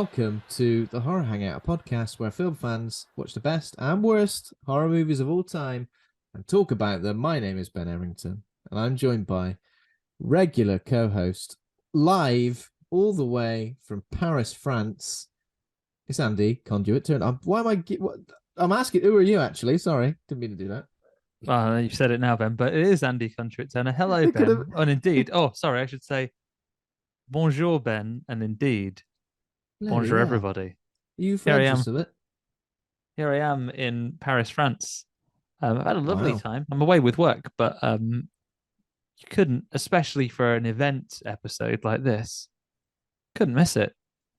welcome to the Horror Hangout, a podcast where film fans watch the best and worst horror movies of all time and talk about them. My name is Ben Errington, and I'm joined by regular co-host, live all the way from Paris, France. It's Andy Conduit. I'm asking, who are you actually? Sorry, didn't mean to do that. Well, you've said it now, Ben, but it is Andy Conduit Turner. Hello, Ben. And indeed, sorry, I should say bonjour, Ben, and indeed, bonjour, everybody. You French of it? Here I am in Paris, France. I've had a lovely time. I'm away with work, but you couldn't, especially for an event episode like this, couldn't miss it.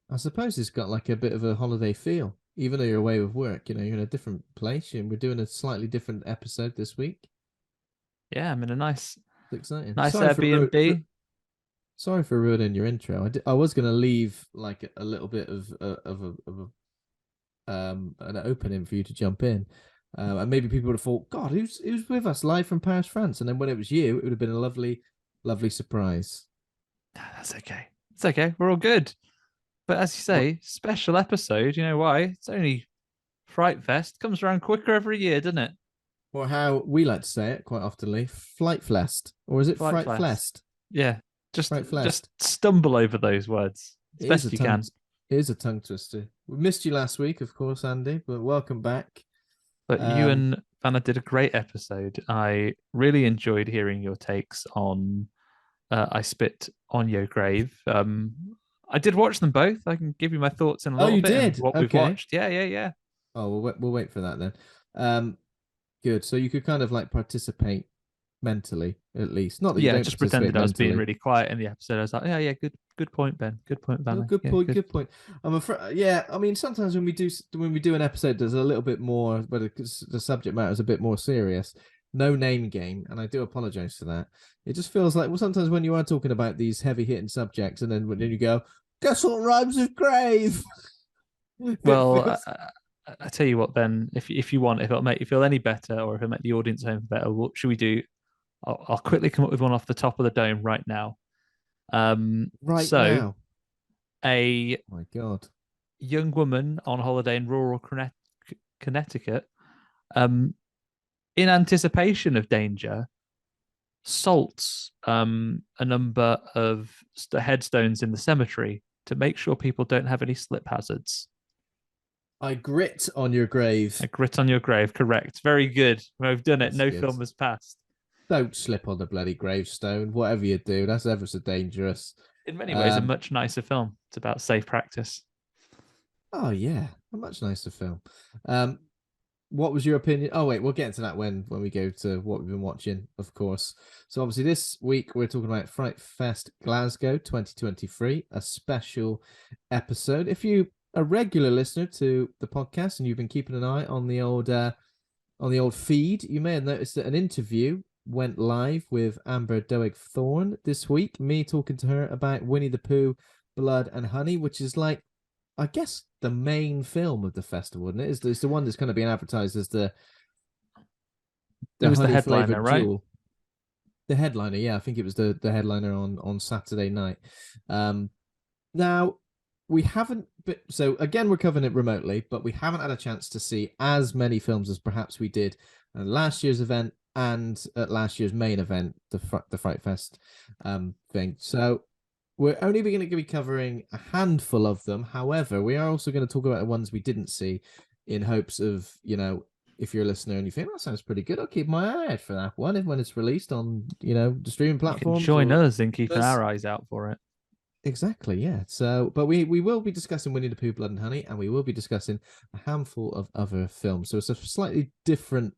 I suppose it's got like a bit of a holiday feel, even though you're away with work. You know, you're in a different place, and we're doing a slightly different episode this week. Yeah, I'm in a nice Sorry Airbnb. Sorry for ruining your intro. I was going to leave like a little bit of an opening for you to jump in, and maybe people would have thought, God, who's with us live from Paris, France? And then when it was you, it would have been a lovely surprise. That's okay. It's okay. We're all good. But as you say, special episode. You know why? It's only FrightFest. Comes around quicker every year, doesn't it? Or how we like to say it quite oftenly, FlightFest, or is it FrightFest? Yeah, just stumble over those words as best you can. It is a tongue twister. We missed you last week, of course, Andy, but welcome back. But you and Vanna did a great episode. I really enjoyed hearing your takes on I Spit on Your Grave. I did watch them both. I can give you my thoughts in a little bit. Oh, you did? What we've watched. Yeah. Oh, we'll wait for that then. Good. So you could kind of like participate mentally, at least. Not that you don't just pretended I was being really quiet in the episode. I was like, yeah, good point, Ben. Good point, Vanna. Good point. I'm afraid. Yeah, I mean, sometimes when we do an episode, there's a little bit more, but the subject matter is a bit more serious. No name game, and I do apologize for that. It just feels like, well, sometimes when you are talking about these heavy hitting subjects, and then you go, guess what rhymes with grave? Well, I tell you what, Ben. If you want, if it'll make you feel any better, or if it'll make the audience home better, what should we do? I'll quickly come up with one off the top of the dome right now. Now. A my God, young woman on holiday in rural Connecticut, in anticipation of danger, salts a number of headstones in the cemetery to make sure people don't have any slip hazards. I grit on your grave. I grit on your grave, correct. Very good. We've done it. That's good. Film has passed. Don't slip on the bloody gravestone. Whatever you do, that's ever so dangerous. In many ways, a much nicer film. It's about safe practice. Oh, yeah. A much nicer film. What was your opinion? Oh, wait, we'll get into that when we go to what we've been watching, of course. So obviously this week we're talking about FrightFest Glasgow 2023, a special episode. If you a regular listener to the podcast and you've been keeping an eye on the old feed, you may have noticed that an interview went live with Amber Doig Thorne this week. Me talking to her about Winnie the Pooh, Blood and Honey, which is like, I guess, the main film of the festival, isn't it? It's the one that's kind of being advertised as the headliner, right? Jewel. The headliner, yeah. I think it was the headliner on Saturday night. Now, we haven't... So, again, we're covering it remotely, but we haven't had a chance to see as many films as perhaps we did at last year's event and at last year's main event, the FrightFest thing. So, we're only going to be covering a handful of them. However, we are also going to talk about the ones we didn't see in hopes of, you know, if you're a listener and you think, that sounds pretty good, I'll keep my eye out for that one when it's released on, you know, the streaming platforms. You can join us in keeping our eyes out for it. Exactly, yeah. So, but we will be discussing Winnie the Pooh, Blood and Honey, and we will be discussing a handful of other films. So it's a slightly different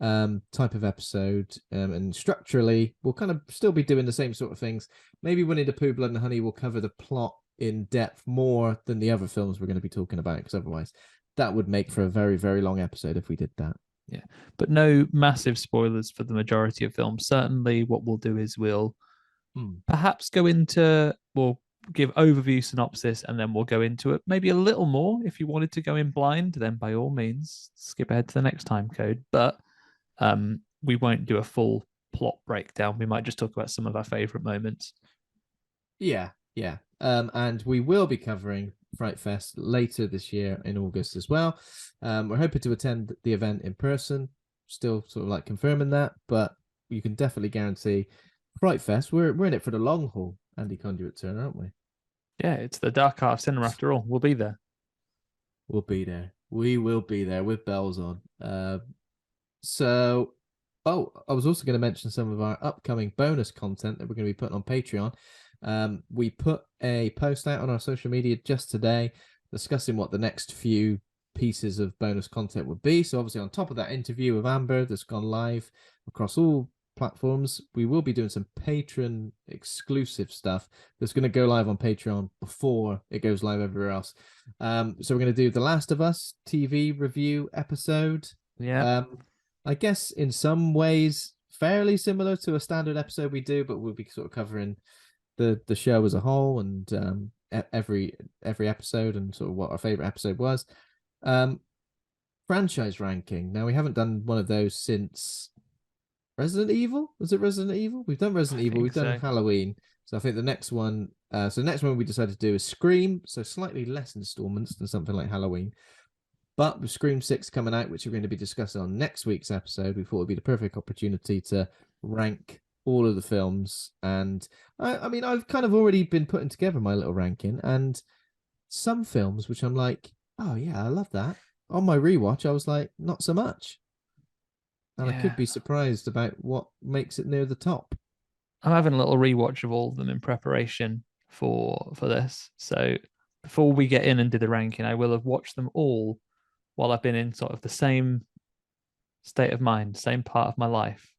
type of episode, and structurally, we'll kind of still be doing the same sort of things. Maybe Winnie the Pooh, Blood and Honey will cover the plot in depth more than the other films we're going to be talking about, because otherwise that would make for a very, very long episode if we did that. Yeah, but no massive spoilers for the majority of films. Certainly what we'll do is we'll perhaps we'll give overview synopsis, and then we'll go into it maybe a little more. If you wanted to go in blind, then by all means skip ahead to the next time code, but we won't do a full plot breakdown. We might just talk about some of our favorite moments. Yeah. And we will be covering FrightFest later this year in August as well. We're hoping to attend the event in person. Still sort of like confirming that, but you can definitely guarantee FrightFest. We're in it for the long haul, Andy Conduit Turner, aren't we? Yeah, it's the dark art of cinema after all. We'll be there. We'll be there. We will be there with bells on. So, oh, I was also going to mention some of our upcoming bonus content that we're going to be putting on Patreon. We put a post out on our social media just today discussing what the next few pieces of bonus content would be. So obviously on top of that interview with Amber that's gone live across all platforms, we will be doing some patron exclusive stuff that's going to go live on Patreon before it goes live everywhere else. So we're going to do The Last of Us TV review episode. Yeah. I guess in some ways fairly similar to a standard episode we do, but we'll be sort of covering the show as a whole and every episode and sort of what our favorite episode was. Franchise ranking. Now, we haven't done one of those since Resident Evil. Was it Resident Evil? We've done Resident Evil. We've done Halloween. So I think the next one, the next one we decided to do is Scream. So slightly less installments than something like Halloween. But with Scream 6 coming out, which we're going to be discussing on next week's episode, we thought it would be the perfect opportunity to rank all of the films. And I mean, I've kind of already been putting together my little ranking, and some films which I'm like, oh yeah, I love that. On my rewatch, I was like, not so much. And I could be surprised about what makes it near the top. I'm having a little rewatch of all of them in preparation for this. So before we get in and do the ranking, I will have watched them all while I've been in sort of the same state of mind, same part of my life.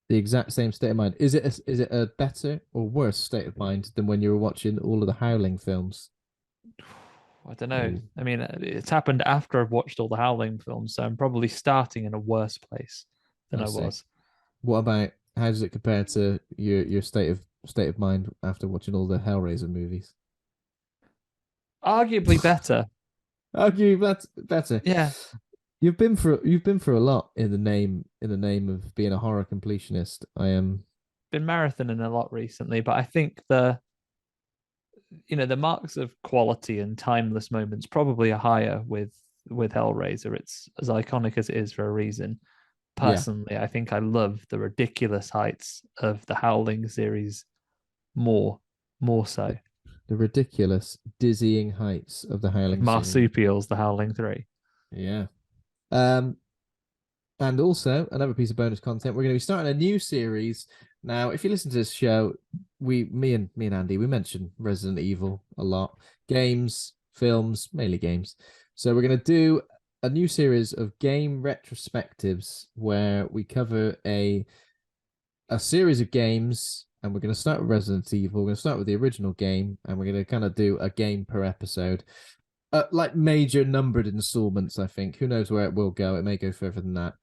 The exact same state of mind. Is it a better or worse state of mind than when you were watching all of the Howling films? I don't know. Ooh. I mean, it's happened after I've watched all the Howling films, so I'm probably starting in a worse place than I was. What about, how does it compare to your state of mind after watching all the Hellraiser movies? Arguably better. Arguably better. Yeah. You've been through a lot in the name of being a horror completionist. I am been marathoning a lot recently, but I think the marks of quality and timeless moments probably are higher with Hellraiser. It's as iconic as it is for a reason. Personally, I think I love the ridiculous heights of the Howling series more so. The ridiculous, dizzying heights of the Howling marsupials, the Howling 3. Yeah. And also another piece of bonus content, we're going to be starting a new series. Now, if you listen to this show, me and Andy, we mention Resident Evil a lot. Games, films, mainly games. So we're going to do a new series of game retrospectives where we cover a series of games, and we're going to start with Resident Evil. We're going to start with the original game, and we're going to kind of do a game per episode. Like major numbered installments, I think. Who knows where it will go? It may go further than that.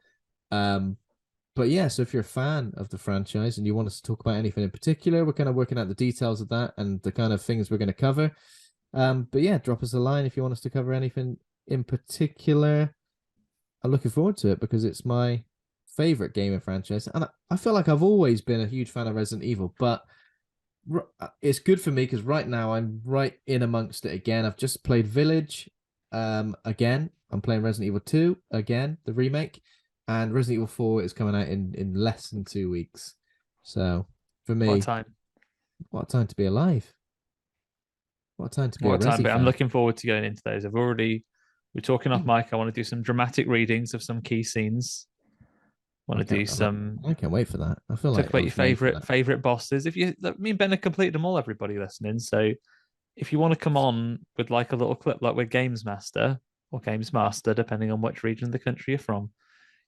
But yeah, so if you're a fan of the franchise and you want us to talk about anything in particular, we're kind of working out the details of that and the kind of things we're going to cover. But yeah, drop us a line if you want us to cover anything in particular. I'm looking forward to it because it's my favorite gaming franchise. And I feel like I've always been a huge fan of Resident Evil, but it's good for me because right now I'm right in amongst it again. I've just played Village again. I'm playing Resident Evil 2 again, the remake, and Resident Evil 4 is coming out in less than 2 weeks. So for me, what a time to be alive. What a time to be a Resi fan. I'm looking forward to going into those. We're talking off mic. I want to do some dramatic readings of some key scenes. I can't wait for that. I feel like talk about your favorite bosses. Me and Ben have completed them all, everybody listening. So if you want to come on with like a little clip, like we're Games Master or Games Master, depending on which region of the country you're from,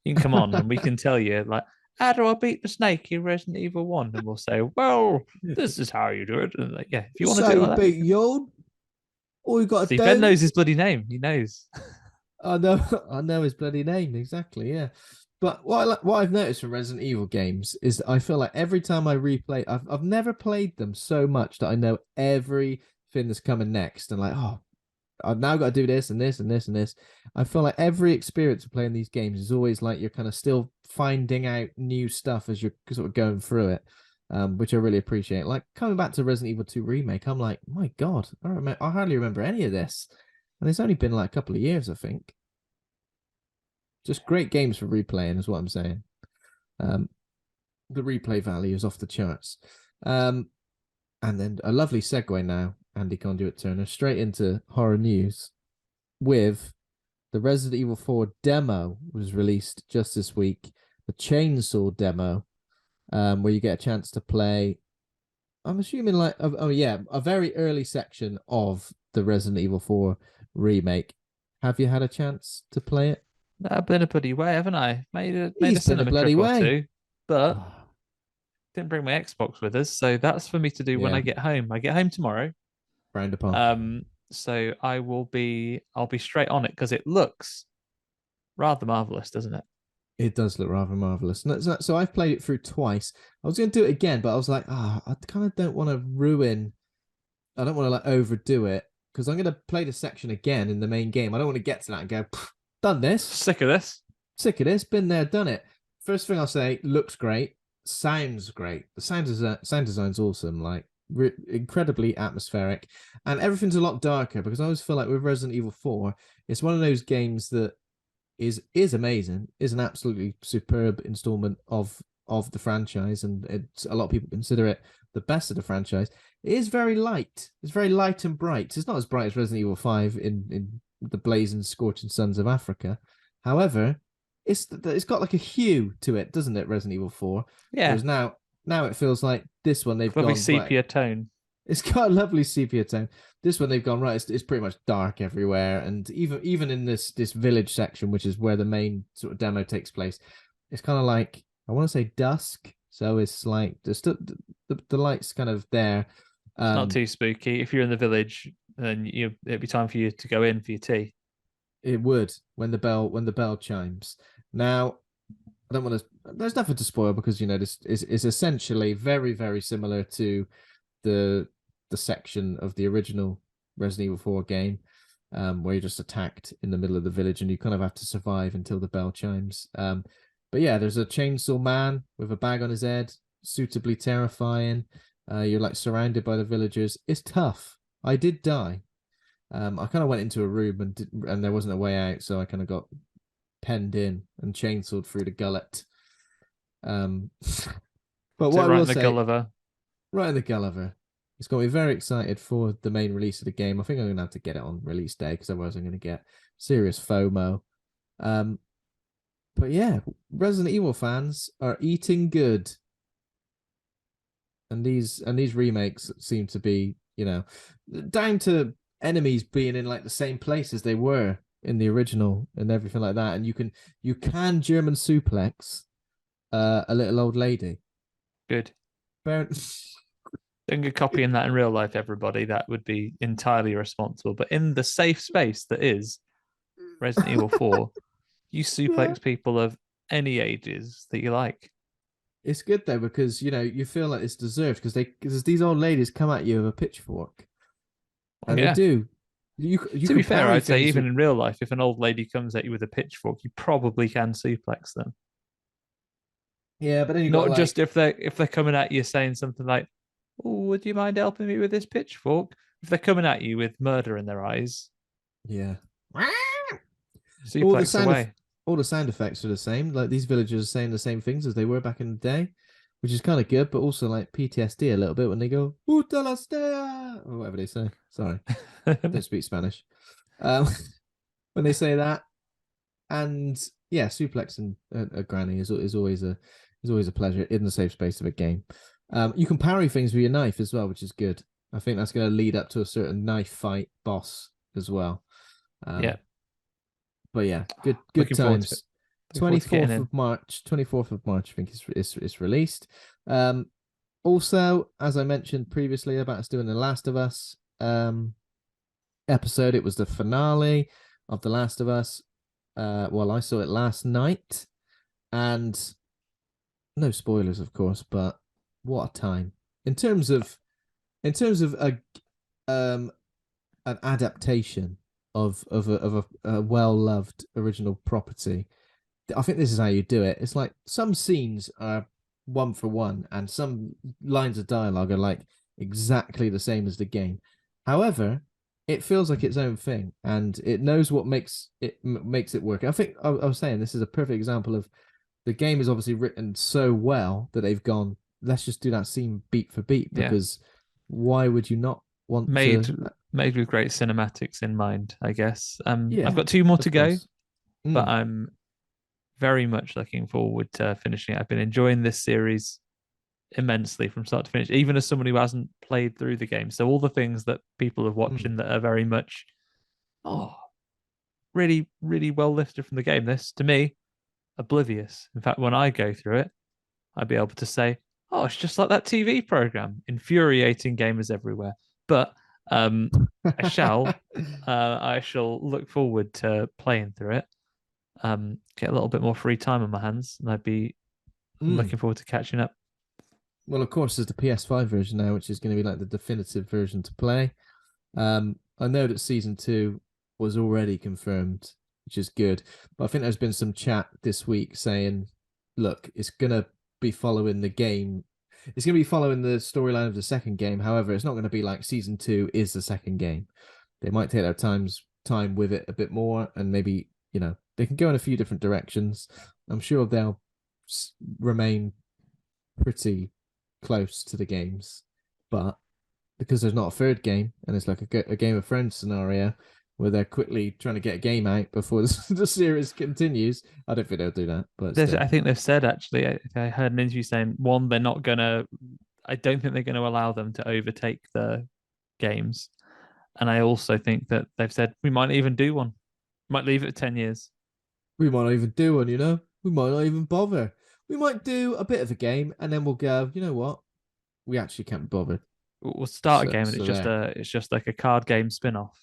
you can come on and we can tell you like, how do I beat the snake in Resident Evil 1? And we'll say, well, this is how you do it. And like, yeah, if you want to do it, beat Yod, all you got to do. Ben knows his bloody name. He knows. I know his bloody name exactly. Yeah. But what I've noticed from Resident Evil games is that I feel like every time I replay, I've never played them so much that I know everything that's coming next, and like, oh, I've now got to do this and this and this and this. I feel like every experience of playing these games is always like you're kind of still finding out new stuff as you're sort of going through it. which I really appreciate. Like coming back to Resident Evil 2 remake, I'm like, my God, I hardly remember any of this, and it's only been like a couple of years, I think. Just great games for replaying, is what I'm saying. The replay value is off the charts. And then a lovely segue now, Andy Conduit Turner, straight into horror news with the Resident Evil 4 demo was released just this week. The Chainsaw demo, where you get a chance to play. I'm assuming a very early section of the Resident Evil 4 remake. Have you had a chance to play it? I've been a bloody way, haven't I? Made a He's been a cinema bloody trip or way. two, but didn't bring my Xbox with us, so that's for me to do when I get home. I get home tomorrow. Round upon. So I'll be straight on it because it looks rather marvelous, doesn't it? It does look rather marvelous. So I've played it through twice. I was going to do it again, but I was like, I kind of don't want to ruin. I don't want to like overdo it because I'm going to play the section again in the main game. I don't want to get to that and go, done this. Sick of this. Been there, done it. First thing I'll say, looks great, sounds great. The sound design's awesome, like incredibly atmospheric, and everything's a lot darker because I always feel like with Resident Evil 4, it's one of those games that is amazing, is an absolutely superb installment of the franchise, and it's a lot of people consider it the best of the franchise. It is very light. It's very light and bright. It's not as bright as Resident Evil 5 in the blazing, scorching suns of Africa. However, it's got like a hue to it, doesn't it? Resident Evil 4. Yeah. Whereas now it feels like this one they've lovely gone sepia tone. It's got a lovely sepia tone. This one they've gone right. It's pretty much dark everywhere, and even in this village section, which is where the main sort of demo takes place, it's kind of like, I want to say dusk. So it's like the light's kind of there. It's not too spooky. If you're in the village, then it'd be time for you to go in for your tea. It would when the bell chimes. Now, I don't want to. There's nothing to spoil because this is essentially very, very similar to the section of the original Resident Evil 4 game, where you're just attacked in the middle of the village and you kind of have to survive until the bell chimes. But yeah, there's a chainsaw man with a bag on his head, suitably terrifying. You're like surrounded by the villagers. It's tough. I did die. I kind of went into a room and there wasn't a way out, so I kind of got penned in and chainsawed through the gullet. But what I will say, right in the Gulliver. It's got me very excited for the main release of the game. I think I'm going to have to get it on release day because otherwise I'm going to get serious FOMO. But yeah, Resident Evil fans are eating good. And these remakes seem to be, down to enemies being in like the same place as they were in the original and everything like that. And you can German suplex a little old lady. Good. Don't get copying that in real life, everybody. That would be entirely irresponsible. But in the safe space that is Resident Evil 4, you suplex people of any ages that you like. It's good though because you feel like it's deserved because these old ladies come at you with a pitchfork, and they do. You to be fair, I'd say even in real life, if an old lady comes at you with a pitchfork, you probably can suplex them. Yeah, but then you not just if they're coming at you saying something like, "Oh, would you mind helping me with this pitchfork?" If they're coming at you with murder in their eyes, yeah, suplex away. All the sound effects are the same. Like these villagers are saying the same things as they were back in the day, which is kind of good, but also like PTSD a little bit when they go "Uta la stea" or whatever they say. Sorry, don't speak Spanish. When they say that, and yeah, suplexing a granny is always a pleasure in the safe space of a game. You can parry things with your knife as well, which is good. I think that's going to lead up to a certain knife fight boss as well. Yeah. But yeah, good times. 24th of March, I think is released. Also, as I mentioned previously about us doing the Last of Us episode, it was the finale of the Last of Us. Well, I saw it last night, and no spoilers, of course, but what a time in terms of an adaptation of a well-loved original property. I think this is how you do it. It's like some scenes are one for one, and some lines of dialogue are like exactly the same as the game. However, it feels like its own thing, and it knows what makes it work. I think I was saying this is a perfect example of the game is obviously written so well that they've gone, let's just do that scene beat for beat, Yeah. because why would you not want Made to? made with great cinematics in mind, I guess. I've Yeah, got two more of to go, course. but Mm. I'm very much looking forward to finishing it. I've been enjoying this series immensely from start to finish, even as someone who hasn't played through the game. So all the things that people are Mm. watching that are very much, oh, really, really well lifted from the game. This, to me, oblivious. In fact, when I go through it, I'd be able to say, oh, it's just like that TV program, infuriating gamers everywhere. But um, I shall, I shall look forward to playing through it. Get a little bit more free time on my hands, and I'm Mm. looking forward to catching up. Well, of course, there's the PS5 version now, which is going to be like the definitive version to play. I know that season 2 was already confirmed, which is good. But I think there's been some chat this week saying, look, it's gonna be following the game. It's gonna be following the storyline of the second game. However, it's not gonna be like season 2 is the second game. They might take their time with it a bit more, and maybe, they can go in a few different directions. I'm sure they'll remain pretty close to the games, but because there's not a third game and it's like a Game of Friends scenario where they're quickly trying to get a game out before the series continues, I don't think they'll do that. But still, I think they've said actually. I heard an interview saying one, they're not gonna. I don't think they're going to allow them to overtake the games, and I also think that they've said we might even do one. Might leave it 10 years. we might not even do one. We might not even bother. We might do a bit of a game and then we'll go. You know what? We actually can't be bothered. We'll start a So, game, and so there. it's just like a card game spin-off.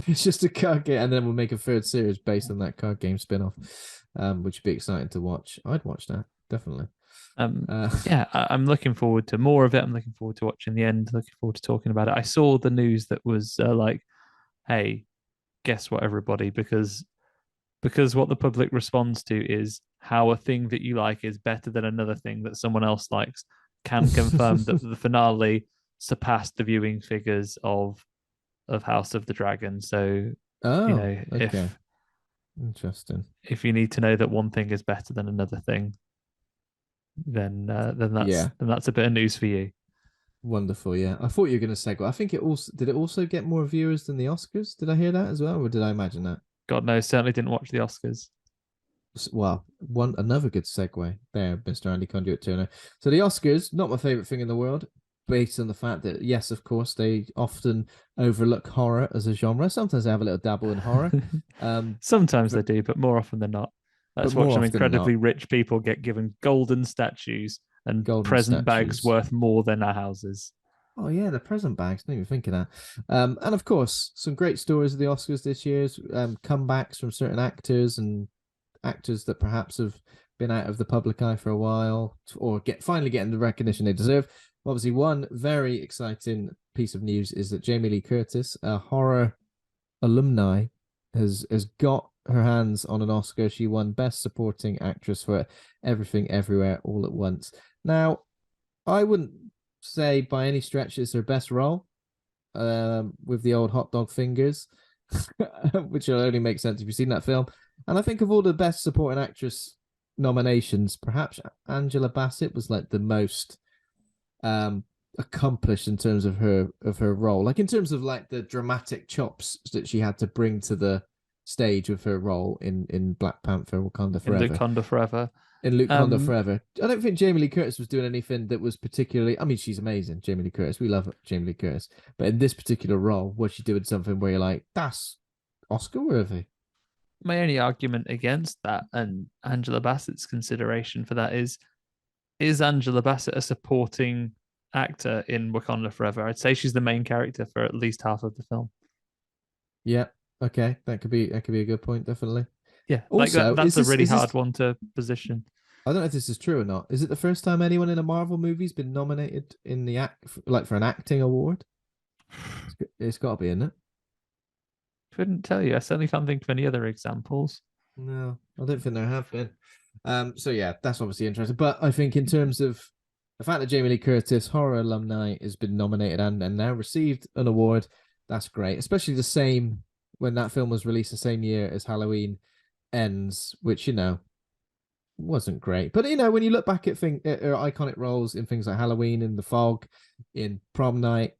It's just a card game, and then we'll make a third series based on that card game spin-off, which would be exciting to watch. I'd watch that definitely. Yeah, I'm looking forward to more of it. I'm looking forward to watching the end. Looking forward to talking about it. I saw the news that was like, "Hey, guess what, everybody?" Because what the public responds to is how a thing that you like is better than another thing that someone else likes. Can confirm that the finale surpassed the viewing figures of House of the Dragon. So, Oh, okay, if interesting. you need to know that one thing is better than another thing, then Yeah, that's a bit of news for you. wonderful. Yeah, I thought you were going to segue. I think it also get more viewers than the Oscars? Did I hear that as well, or did I imagine that? God knows, certainly didn't watch the Oscars. Well, another good segue there, Mr. Andy Conduit Turner. So the Oscars, not my favorite thing in the world, based on the fact that yes, of course, they often overlook horror as a genre. Sometimes they have a little dabble in horror. Sometimes they But, do, but more often than not. but Let's watch more some often than incredibly not, rich people get given golden statues and golden present bags statues. worth more than our houses. Oh yeah, the present bags. Didn't even think of that. And of course, some great stories of the Oscars this year. Comebacks from certain actors and actors that perhaps have been out of the public eye for a while, or finally getting the recognition they deserve. Obviously, one very exciting piece of news is that Jamie Lee Curtis, a horror alumni, has got her hands on an Oscar. She won Best Supporting Actress for Everything Everywhere All at Once. Now, I wouldn't say by any stretch it's her best role, with the old hot dog fingers, which will only make sense if you've seen that film. And I think of all the Best Supporting Actress nominations, perhaps Angela Bassett was like the most accomplished in terms of her role, like in terms of like the dramatic chops that she had to bring to the stage with her role in Black Panther Wakanda In Forever. Wakanda Forever. In Luke Honda Forever. I don't think Jamie Lee Curtis was doing anything that was particularly. I mean, she's amazing, Jamie Lee Curtis. We love Jamie Lee Curtis. But in this particular role, was she doing something where you're like, that's Oscar worthy? My only argument against that and Angela Bassett's consideration for that is Angela Bassett a supporting actor in Wakanda Forever? I'd say she's the main character for at least half of the film. Yeah. Okay. That could be a good point, definitely. Yeah, like Also, that's a really hard one to position. I don't know if this is true or not. Is it the first time anyone in a Marvel movie's been nominated in the like for an acting award? It's got to be, isn't it? Couldn't tell you. I certainly can't think of any other examples. No, I don't think there have been. So yeah, that's obviously interesting. But I think in terms of the fact that Jamie Lee Curtis, horror alumni, has been nominated and now received an award, that's great. Especially the same when that film was released the same year as Halloween Ends, which wasn't great. But when you look back at iconic roles in things like Halloween, in The Fog, in Prom Night,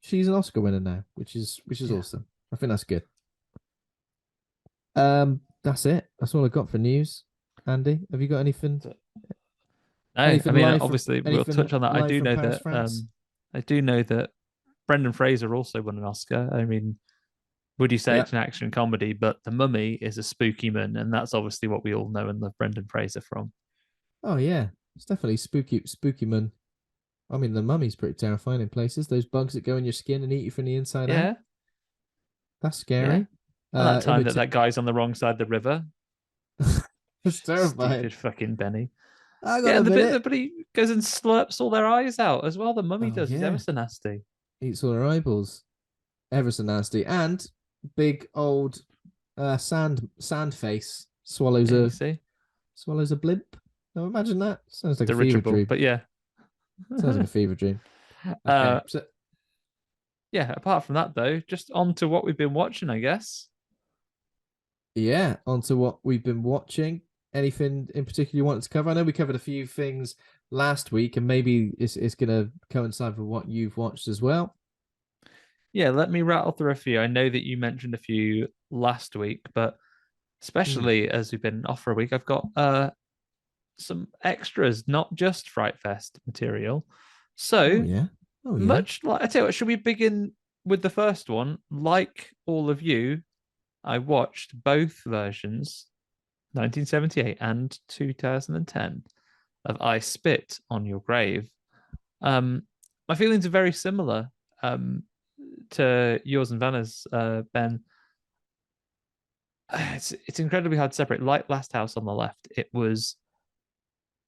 she's an Oscar winner now, which is awesome. I think that's good. That's it. That's all I got for news. Andy, have you got anything? No, Anything I mean, live obviously, we'll anything touch on that. live from Paris, France? I do know that Brendan Fraser also won an Oscar. I mean, would you say it's an action comedy? But The Mummy is a spooky man, and that's obviously what we all know and love Brendan Fraser from. Oh yeah, it's definitely spooky man. I mean, The Mummy's pretty terrifying in places. Those bugs that go in your skin and eat you from the inside out. That's scary. Yeah. And that time that guy's on the wrong side of the river. It's terrifying. Stupid fucking Benny. I got the bit that he goes and slurps all their eyes out as well. The Mummy does. He's ever so nasty. Eats all their eyeballs. Ever so nasty. And big old sand face swallows a blimp. Now imagine that. Sounds like a fever dream. But yeah. Sounds like a fever dream. Okay. Yeah, apart from that though, just on to what we've been watching, I guess. Yeah, on to what we've been watching. Anything in particular you wanted to cover? I know we covered a few things last week, and maybe it's going to coincide with what you've watched as well. Yeah, let me rattle through a few. I know that you mentioned a few last week, but especially as we've been off for a week, I've got some extras, not just FrightFest material. So, much like I tell you what, should we begin with the first one? Like all of you, I watched both versions, 1978 and 2010, of I Spit on Your Grave. My feelings are very similar to yours and Vanna's, Ben. It's incredibly hard to separate. Like Last House on the Left, it was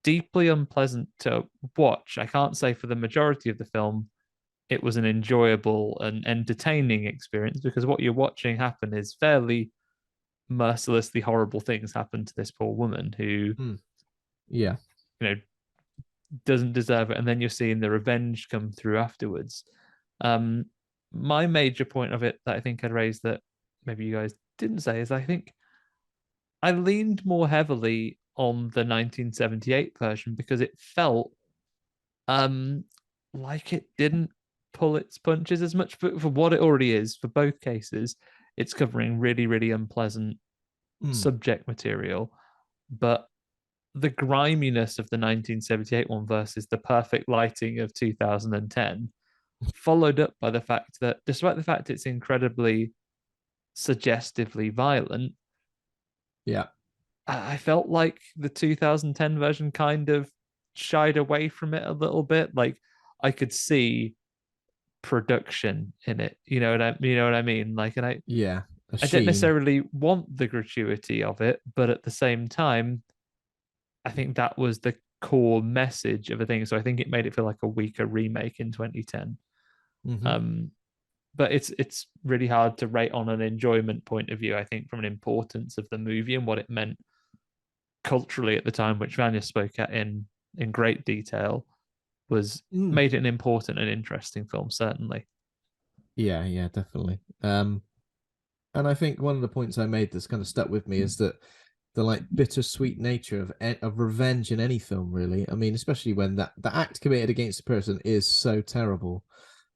deeply unpleasant to watch. I can't say for the majority of the film it was an enjoyable and entertaining experience, because what you're watching happen is fairly mercilessly horrible things happen to this poor woman who doesn't deserve it, and then you're seeing the revenge come through afterwards. My major point of it that I think I'd raised that maybe you guys didn't say is I think I leaned more heavily on the 1978 version because it felt like it didn't pull its punches as much for what it already is. For both cases, it's covering really, really unpleasant subject material, but the griminess of the 1978 one versus the perfect lighting of 2010, followed up by the fact that despite the fact it's incredibly suggestively violent, I felt like the 2010 version kind of shied away from it a little bit. Like I could see production in it. You know what I mean? Like, and I don't necessarily want the gratuity of it, but at the same time, I think that was the core message of a thing. So I think it made it feel like a weaker remake in 2010. But it's really hard to rate on an enjoyment point of view. I think from an importance of the movie and what it meant culturally at the time, which Vanya spoke at in great detail, was made it an important and interesting film, certainly. Yeah, definitely. And I think one of the points I made that's kind of stuck with me is that the like bittersweet nature of revenge in any film, really. I mean, especially when the act committed against a person is so terrible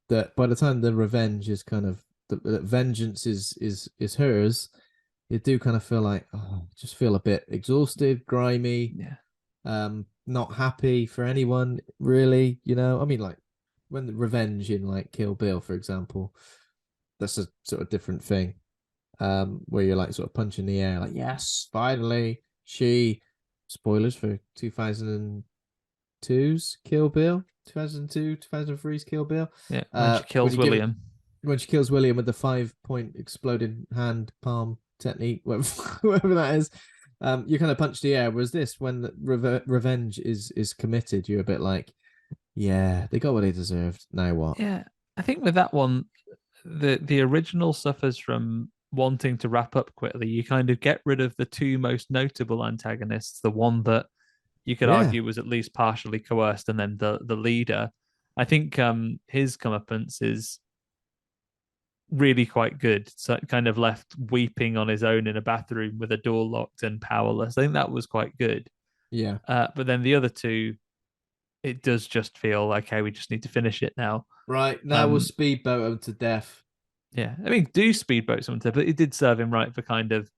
that by the time the revenge is kind of the vengeance is hers, you do kind of feel like just feel a bit exhausted, grimy, not happy for anyone really. I mean, like when the revenge in like Kill Bill, for example, that's a sort of different thing. Where you're like sort of punching the air, like yes, finally she. Spoilers for 2002's Kill Bill, 2002, 2003's Kill Bill. Yeah, when she kills William. When she kills William with the 5-point exploding hand palm technique, whatever that is. You kind of punch the air. Whereas this, when the revenge is committed, you're a bit like, yeah, they got what they deserved. Now what? Yeah, I think with that one, the original suffers from wanting to wrap up quickly, you kind of get rid of the two most notable antagonists, the one that you could Yeah. argue was at least partially coerced, and then the leader. I think his comeuppance is really quite good. So kind of left weeping on his own in a bathroom with a door locked and powerless. I think that was quite good. Yeah. But then the other two, it does just feel like, okay, we just need to finish it now. Right. Now we'll Um, speedboat him to death. yeah, I mean, do speedboat someone to, but it did serve him right for kind of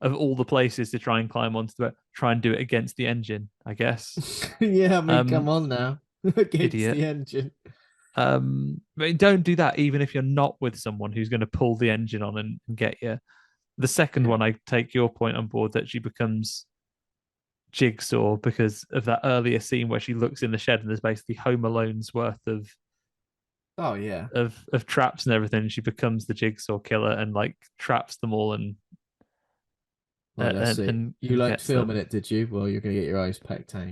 all the places to try and climb onto the try and do it against the engine, I guess. Yeah, I mean, come Um, on now. Against idiot. the engine. But don't do that even if you're not with someone who's going to pull the engine on and get you. The second Yeah. one, I take your point on board that she becomes Jigsaw because of that earlier scene where she looks in the shed and there's basically Home Alone's worth Oh yeah. of traps and everything. She becomes the Jigsaw killer and like traps them all Right, let's see. You and liked gets filming them. it, did you? Well, you're gonna get your eyes pecked out.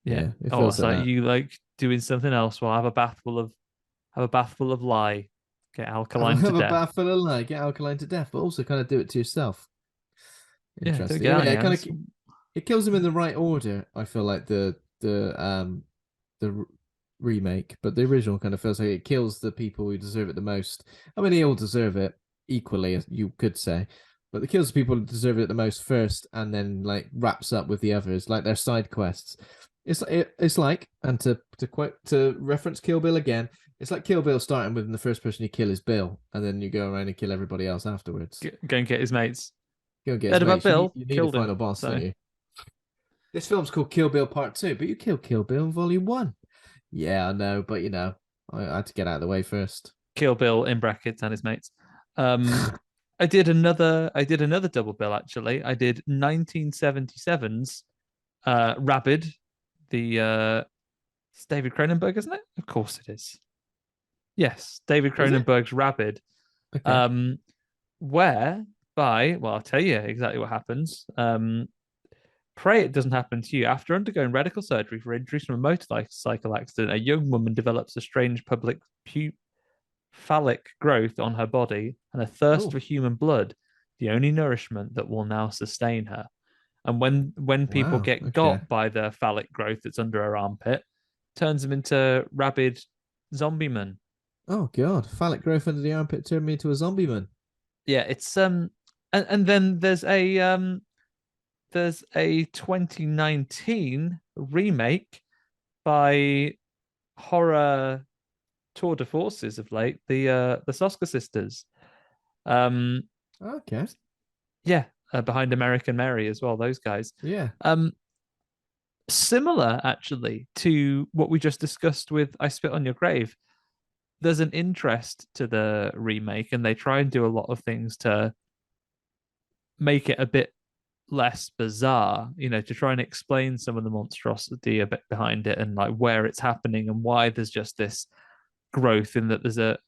Yeah. Yeah, it Oh, feels it's like like that. you like doing something else. Well, have a bath full of lie, get alkaline to Have a death. bath full of lye, get alkaline to death, but also kind of do it to yourself. Yeah, don't Interesting. get I mean, on your it kind hands. of it kills him in the right order. I feel like the remake, but the original kind of feels like it kills the people who deserve it the most. I mean, they all deserve it equally, as you could say, but it kills the people who deserve it the most first, and then like wraps up with the others, like their side quests. It's like, and to reference Kill Bill again, it's like Kill Bill starting with the first person you kill is Bill, and then you go around and kill everybody else afterwards. Go and get his mates. Go and get his Heard about mates. You need Bill? you need a Killed him. final boss, don't So you? This film's called Kill Bill Part Two, but you killed Kill Bill in Volume One. Yeah, I know, but I had to get out of the way first. Kill Bill in brackets and his mates. Um, I did another double bill actually. I did 1977's Rabid, the it's David Cronenberg, isn't it? Of course it is. Yes, David Is it? Cronenberg's Rabid. Okay. Um, well, I'll tell you exactly what happens. Pray it doesn't happen to you. After undergoing radical surgery for injuries from a motorcycle accident, a young woman develops a strange public phallic growth on her body and a thirst Oh, for human blood, the only nourishment that will now sustain her. And when people wow. get Okay. got by the phallic growth that's under her armpit, turns them into rabid zombie men. Oh God, phallic growth under the armpit turned me into a zombie man. Yeah, it's and then there's a 2019 remake by horror tour de forces of late, the Soska sisters. Um, Okay. yeah, behind American Mary as well. Those guys. Yeah. Um, similar actually to what we just discussed with I Spit on Your Grave. There's an interest to the remake, and they try and do a lot of things to make it a bit less bizarre, to try and explain some of the monstrosity a bit behind it and like where it's happening and why there's just this growth in that there's a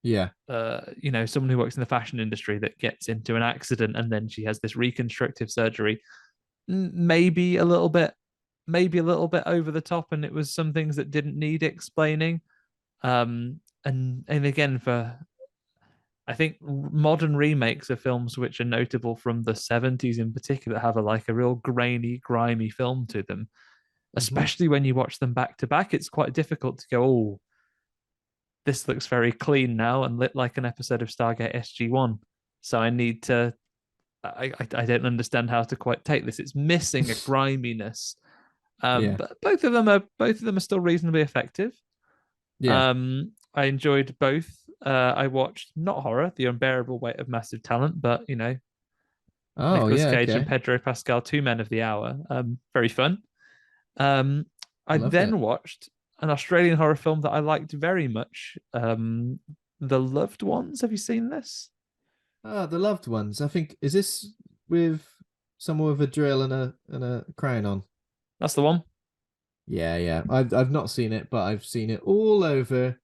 Yeah. someone who works in the fashion industry that gets into an accident and then she has this reconstructive surgery. Maybe a little bit over the top, and it was some things that didn't need explaining. And again, for I think modern remakes of films which are notable from the 70s in particular have a real grainy, grimy film to them. Mm-hmm. Especially when you watch them back to back, it's quite difficult to go, oh, this looks very clean now and lit like an episode of Stargate SG-1. So I need to I don't understand how to quite take this. It's missing a griminess. Yeah. But both of them are still reasonably effective. Yeah. I enjoyed both. I watched not horror, The Unbearable Weight of Massive Talent, but Oh Nicolas yeah. Cage and Okay. Pedro Pascal, two men of the hour. Very fun. Um, I Love it. then watched an Australian horror film that I liked very much. The Loved Ones. Have you seen this? Ah, The Loved Ones. I think is this with someone with a drill and a crown on. That's the one. Yeah, yeah. I've not seen it, but I've seen it all over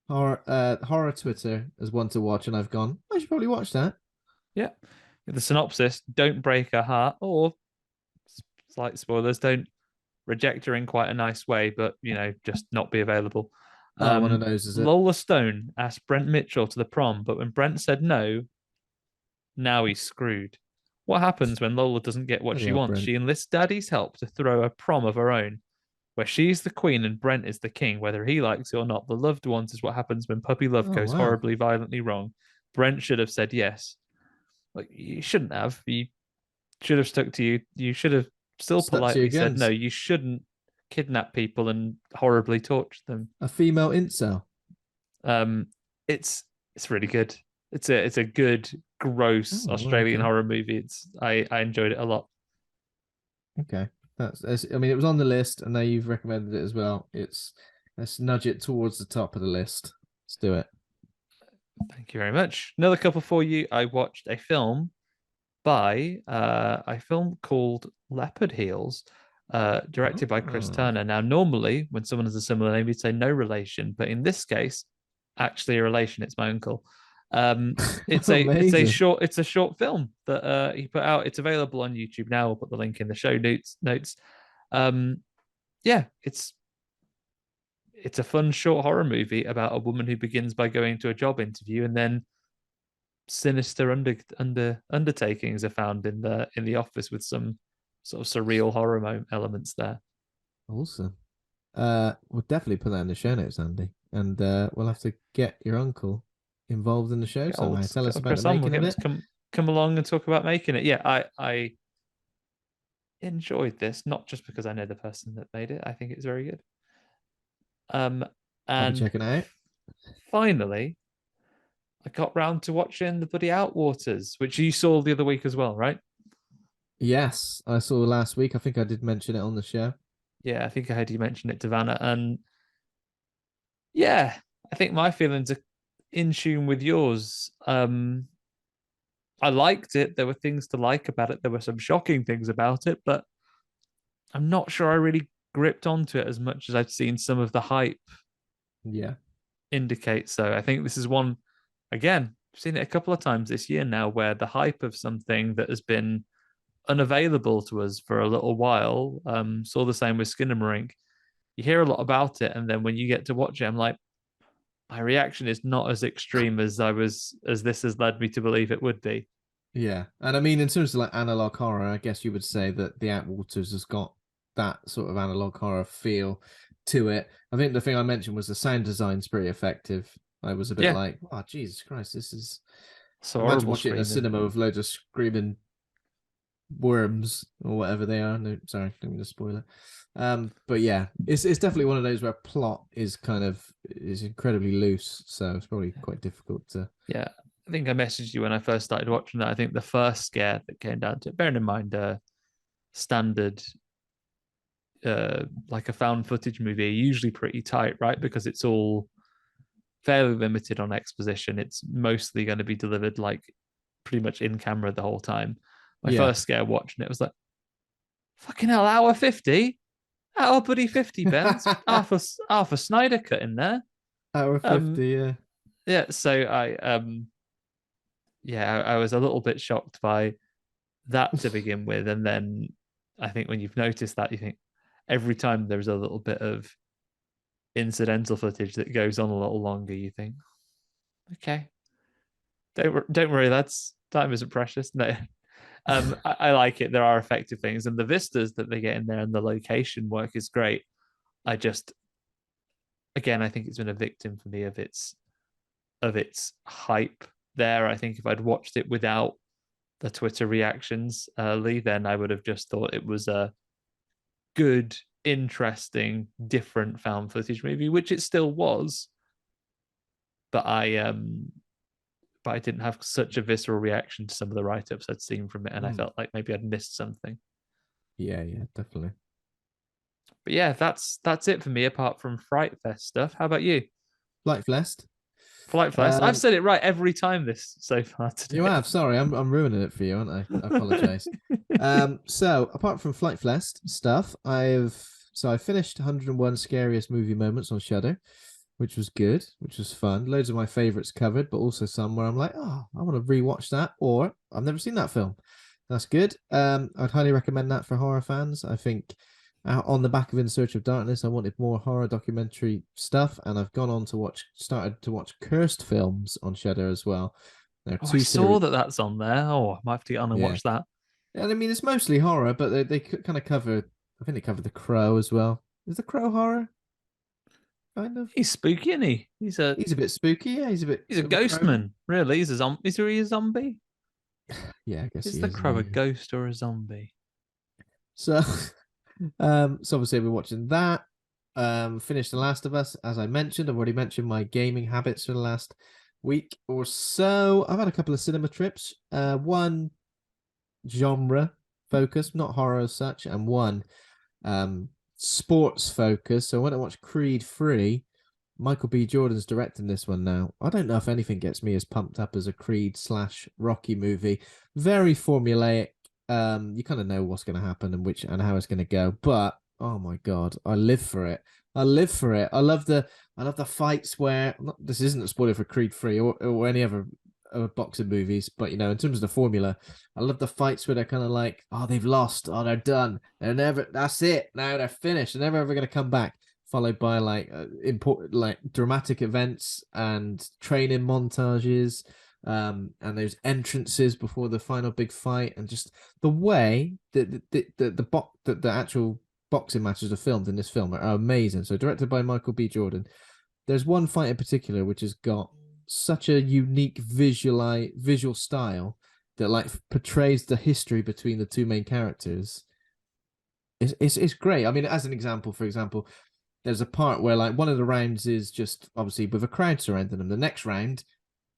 horror Twitter as one to watch, and I've gone, I should probably watch that. Yeah. The synopsis: don't break her heart, or slight spoilers, don't reject her in quite a nice way, but just not be available. Oh, one of those, is it? Lola Stone asked Brent Mitchell to the prom, but when Brent said no, Now he's screwed. What happens when Lola doesn't get what Bloody she hell, wants? Brent. She enlists Daddy's help to throw a prom of her own, where she's the queen and Brent is the king, whether he likes it or not. The loved ones is what happens when puppy love Oh goes wow. horribly, violently wrong. Brent should have said yes. Like, you shouldn't have. You should have stuck to you. You should have still Stuck to your politely said no. guns. You shouldn't kidnap people and horribly torture them. A female incel. Um, it's really good. It's a good, gross Oh, well, Australian okay. horror movie. I enjoyed it a lot. Okay. I mean, it was on the list, and now you've recommended it as well. Let's nudge it towards the top of the list. Let's do it. Thank you very much. Another couple for you. I watched a film by a film called Leopard Heels, directed by Chris Oh, Turner. Now, normally when someone has a similar name, you'd say no relation, but in this case, actually a relation. It's my uncle. amazing. It's a short film that he put out. It's available on YouTube now. I'll put the link in the show notes. Um, yeah, it's a fun short horror movie about a woman who begins by going to a job interview, and then sinister undertakings are found in the office with some sort of surreal horror elements there. Awesome. We'll definitely put that in the show notes, Andy, and we'll have to get your uncle involved in the show somehow. Tell Get us old about Chris the on. We'll making get of him it. to come along and talk about making it. Yeah, I enjoyed this, not just because I know the person that made it. I think it's very good. I'll be And checking it out. finally, I got round to watching the bloody Outwaters, which you saw the other week as well, right? Yes, I saw last week. I think I did mention it on the show. Yeah, I think I heard you mention it to Vanna, and yeah, I think my feelings are in tune with yours. I liked it. There were things to like about it. There were some shocking things about it, but I'm not sure I really gripped onto it as much as I've seen some of the hype Yeah. indicate. So I think this is one, again, I've seen it a couple of times this year now, where the hype of something that has been unavailable to us for a little while, saw the same with Skinamarink. You hear a lot about it, and then when you get to watch it, I'm like, my reaction is not as extreme as this has led me to believe it would be. Yeah. And I mean, in terms of like analog horror, I guess you would say that the Outwaters has got that sort of analog horror feel to it. I think the thing I mentioned was the sound design's pretty effective. I was a bit Yeah, like, oh Jesus Christ, this is so imagine horrible watching it in a screaming. cinema with loads of screaming worms or whatever they are. No, sorry, don't mean to spoil it. But yeah, it's definitely one of those where plot is incredibly loose, so it's probably quite difficult to. Yeah, I think I messaged you when I first started watching that. I think the first scare that came down to it, bearing in mind standard like a found footage movie, are usually pretty tight, right? Because it's all fairly limited on exposition. It's mostly going to be delivered like pretty much in camera the whole time. My Yeah. first scare watching it was like, fucking hell, hour 50? Hour buddy 50 pence? Arthur Snyder cut in there. Hour 50, yeah. Yeah, so I was a little bit shocked by that to begin with. And then I think when you've noticed that, you think every time there's a little bit of incidental footage that goes on a little longer, you think, okay, don't worry, that's time isn't precious. No. I like it. There are effective things, and the vistas that they get in there and the location work is great. I just, again, I think it's been a victim for me of its hype there. I think if I'd watched it without the Twitter reactions, Lee, then I would have just thought it was a good, interesting, different found footage movie, which it still was. But I didn't have such a visceral reaction to some of the write-ups I'd seen from it, and I felt like maybe I'd missed something. Yeah, definitely. But yeah, that's it for me. Apart from FrightFest stuff, how about you? FrightFest. FrightFest. I've said it right every time this so far today. You have. Sorry, I'm ruining it for you, aren't I? I apologize. So apart from FrightFest stuff, I finished 101 Scariest Movie Moments on Shudder, which was good, which was fun. Loads of my favorites covered, but also some where I'm like, oh, I want to rewatch that, or I've never seen that film. That's good. I'd highly recommend that for horror fans. I think on the back of In Search of Darkness, I wanted more horror documentary stuff, and I've started to watch cursed films on Shudder as well. There are Oh, I two saw series. that's on there. Oh, I might have to get on and Yeah, watch that. and I mean it's mostly horror, but they kind of cover. I think they cover The Crow as well. Is The Crow horror? Kind of. He's spooky, isn't he? He's a bit spooky. Yeah, he's a bit He's a of a ghost crow. man. Really, he's a zombie. Is he a zombie? Yeah, I guess Is he the is. crow a Yeah. ghost or a zombie? So, so obviously we're watching that. Finished The Last of Us, as I mentioned. I've already mentioned my gaming habits for the last week or so. I've had a couple of cinema trips. One genre focus, not horror as such, and one sports focus. So when I watched Creed 3, Michael B. Jordan's directing this one now. I don't know if anything gets me as pumped up as a Creed / Rocky movie. Very formulaic. You kind of know what's going to happen and how it's going to go. But oh my god, I live for it. I live for it. I love the fights where this isn't a spoiler for Creed 3 or any other boxing movies, but in terms of the formula, I love the fights where they're kind of like, oh, they've lost, oh, they're done, that's it, now they're finished, they're never ever going to come back. Followed by important dramatic events and training montages, and those entrances before the final big fight, and just the way that the actual boxing matches are filmed in this film are amazing. So directed by Michael B. Jordan. There's one fight in particular which has got such a unique visual style that portrays the history between the two main characters. It's great. I mean, as an example, for example, there's a part where one of the rounds is just obviously with a crowd surrounding them. The next round,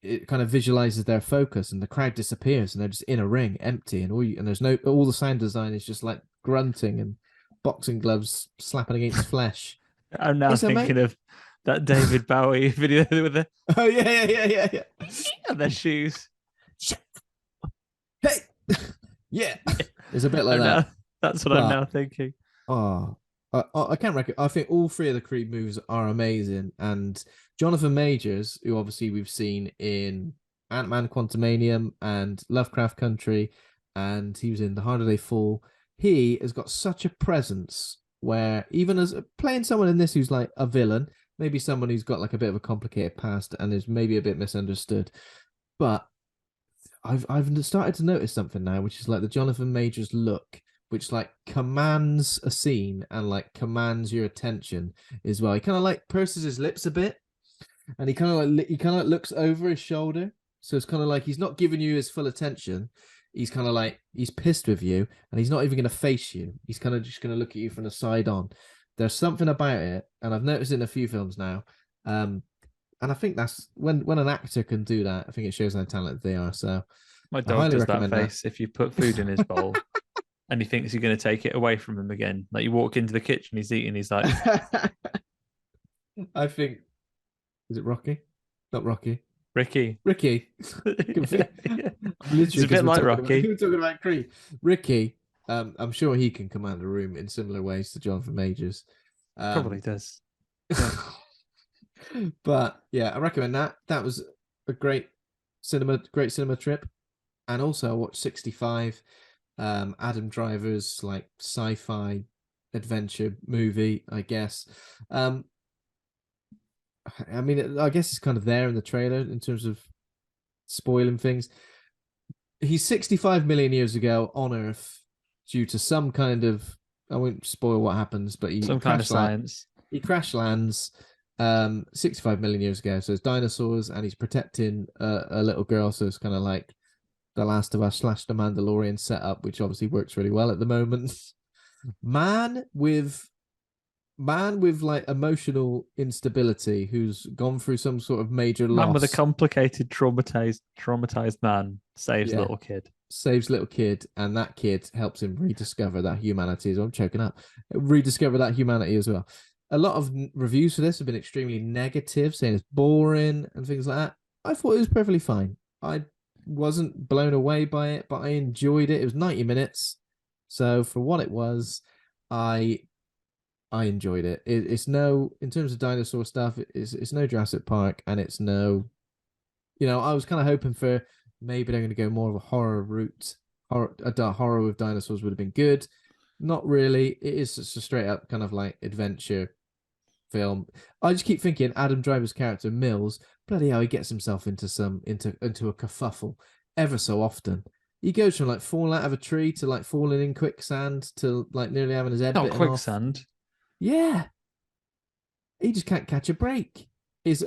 it kind of visualizes their focus, and the crowd disappears, and they're just in a ring, empty, and there's all the sound design is just like grunting and boxing gloves slapping against flesh. I'm now thinking of that David Bowie video with the oh yeah and their shoes. Hey, yeah, it's a bit like that. That's what I'm now thinking. Oh, I can't reckon. I think all three of the Creed movies are amazing, and Jonathan Majors, who obviously we've seen in Ant-Man Quantumanium and Lovecraft Country, and he was in The Harder They Fall. He has got such a presence where even as playing someone in this who's like a villain, maybe someone who's got like a bit of a complicated past and is maybe a bit misunderstood, but I've started to notice something now, which is like the Jonathan Majors look, which commands a scene and commands your attention as well. He kind of purses his lips a bit, and he kind of looks over his shoulder. So it's kind of like he's not giving you his full attention. He's kind of he's pissed with you, and he's not even going to face you. He's kind of just going to look at you from the side on. There's something about it, and I've noticed it in a few films now. And I think that's when an actor can do that, I think it shows how talented they are. So my dog does that face if you put food in his bowl and he thinks you're going to take it away from him again. Like you walk into the kitchen, he's eating, he's like I think, is it Rocky? Not Rocky. Ricky. It's a bit like Rocky. We're talking about Creed. Ricky, I'm sure he can command a room in similar ways to Jonathan Majors. Probably does. But yeah, I recommend that. That was a great cinema trip. And also I watched 65, Adam Driver's sci-fi adventure movie, I guess. I mean, I guess it's kind of there in the trailer in terms of spoiling things. He's 65 million years ago on Earth due to some kind of, I won't spoil what happens, but some kind of science. He crash lands 65 million years ago. So it's dinosaurs, and he's protecting a little girl. So it's kind of like The Last of Us / The Mandalorian setup, which obviously works really well at the moment. Man with emotional instability, who's gone through some sort of major loss. Man with a complicated, traumatized man saves little kid, and that kid helps him rediscover that humanity as well. I'm choking up. Rediscover that humanity as well. A lot of reviews for this have been extremely negative, saying it's boring and things like that. I thought it was perfectly fine. I wasn't blown away by it, but I enjoyed it. It was 90 minutes. So for what it was, I enjoyed it. It's no, in terms of dinosaur stuff, it's no Jurassic Park, and it's no, I was kind of hoping for maybe they're going to go more of a horror route. Horror with dinosaurs would have been good. Not really. It is just a straight up kind of adventure film. I just keep thinking Adam Driver's character Mills bloody hell, he gets himself into a kerfuffle ever so often. He goes from like falling out of a tree to like falling in quicksand to like nearly having his head Not bitten off. quicksand. Yeah, he just can't catch a break. Is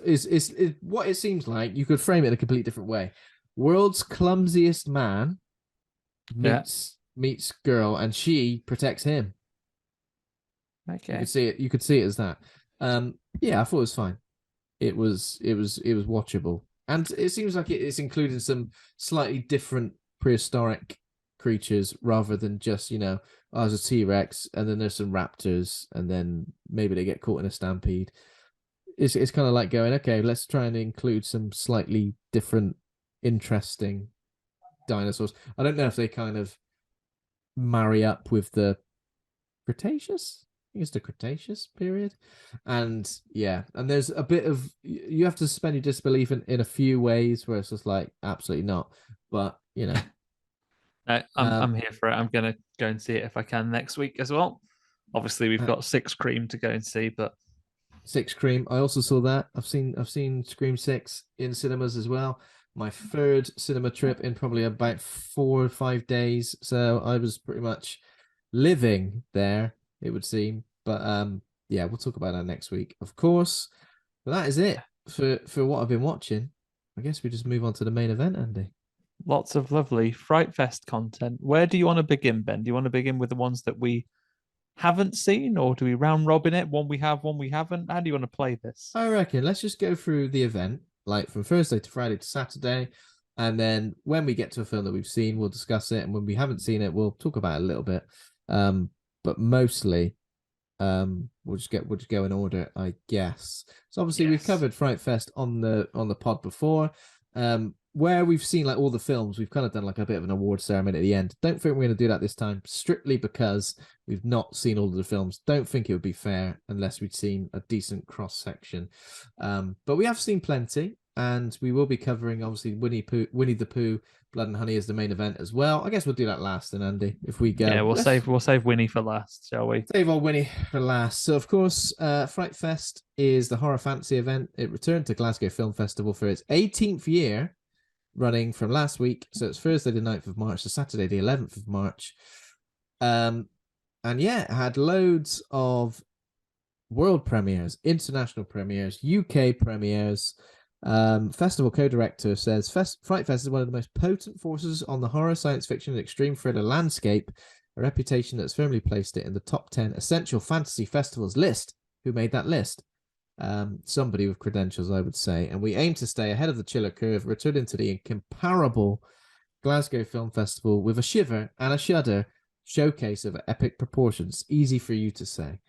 what it seems like. You could frame it in a completely different way. World's clumsiest man meets girl, and she protects him. Okay. You could see it. You could see it as that. Yeah, I thought it was fine. It was watchable, and it seems like it's including some slightly different prehistoric creatures rather than just there's a T-Rex and then there's some raptors and then maybe they get caught in a stampede. It's kind of like going, okay, let's try and include some slightly different, interesting dinosaurs. I don't know if they kind of marry up with the Cretaceous. I think it's the Cretaceous period, and and there's a bit of you have to suspend your disbelief in a few ways where it's just like absolutely not, but No, I'm here for it. I'm gonna go and see it if I can next week as well. Obviously, we've got Six Cream to go and see, but Six Scream. I also saw that. I've seen Scream 6 in cinemas as well. My third cinema trip in probably about 4 or 5 days. So I was pretty much living there, it would seem. But we'll talk about that next week, of course. But that is it for what I've been watching. I guess we just move on to the main event, Andy. Lots of lovely FrightFest content. Where do you want to begin, Ben? Do you want to begin with the ones that we haven't seen, or do we round robin it? One we have, one we haven't. How do you want to play this? I reckon let's just go through the event, like from Thursday to Friday to Saturday, and then when we get to a film that we've seen, we'll discuss it, and when we haven't seen it, we'll talk about it a little bit. But mostly, we'll just go in order, I guess. So obviously we've covered Fright Fest on the pod before. Where we've seen like all the films, we've kind of done like a bit of an award ceremony at the end. Don't think we're going to do that this time, strictly because we've not seen all of the films. Don't think it would be fair unless we'd seen a decent cross section. But we have seen plenty, and we will be covering obviously Winnie the Pooh, Blood and Honey as the main event as well. I guess we'll do that last, then, Andy. If we go, we'll save Winnie for last, shall we? Save old Winnie for last. So of course, Fright Fest is the horror fantasy event. It returned to Glasgow Film Festival for its 18th year, running from last week. So it's Thursday the 9th of March to Saturday the 11th of March. And it had loads of world premieres, international premieres, UK premieres. Festival co-director says Fright Fest is one of the most potent forces on the horror, science fiction, and extreme thriller landscape, a reputation that's firmly placed it in the top 10 essential fantasy festivals list. Who made that list? Somebody with credentials, I would say. And we aim to stay ahead of the chiller curve, returning to the incomparable Glasgow Film Festival with a shiver and a shudder showcase of epic proportions. Easy for you to say.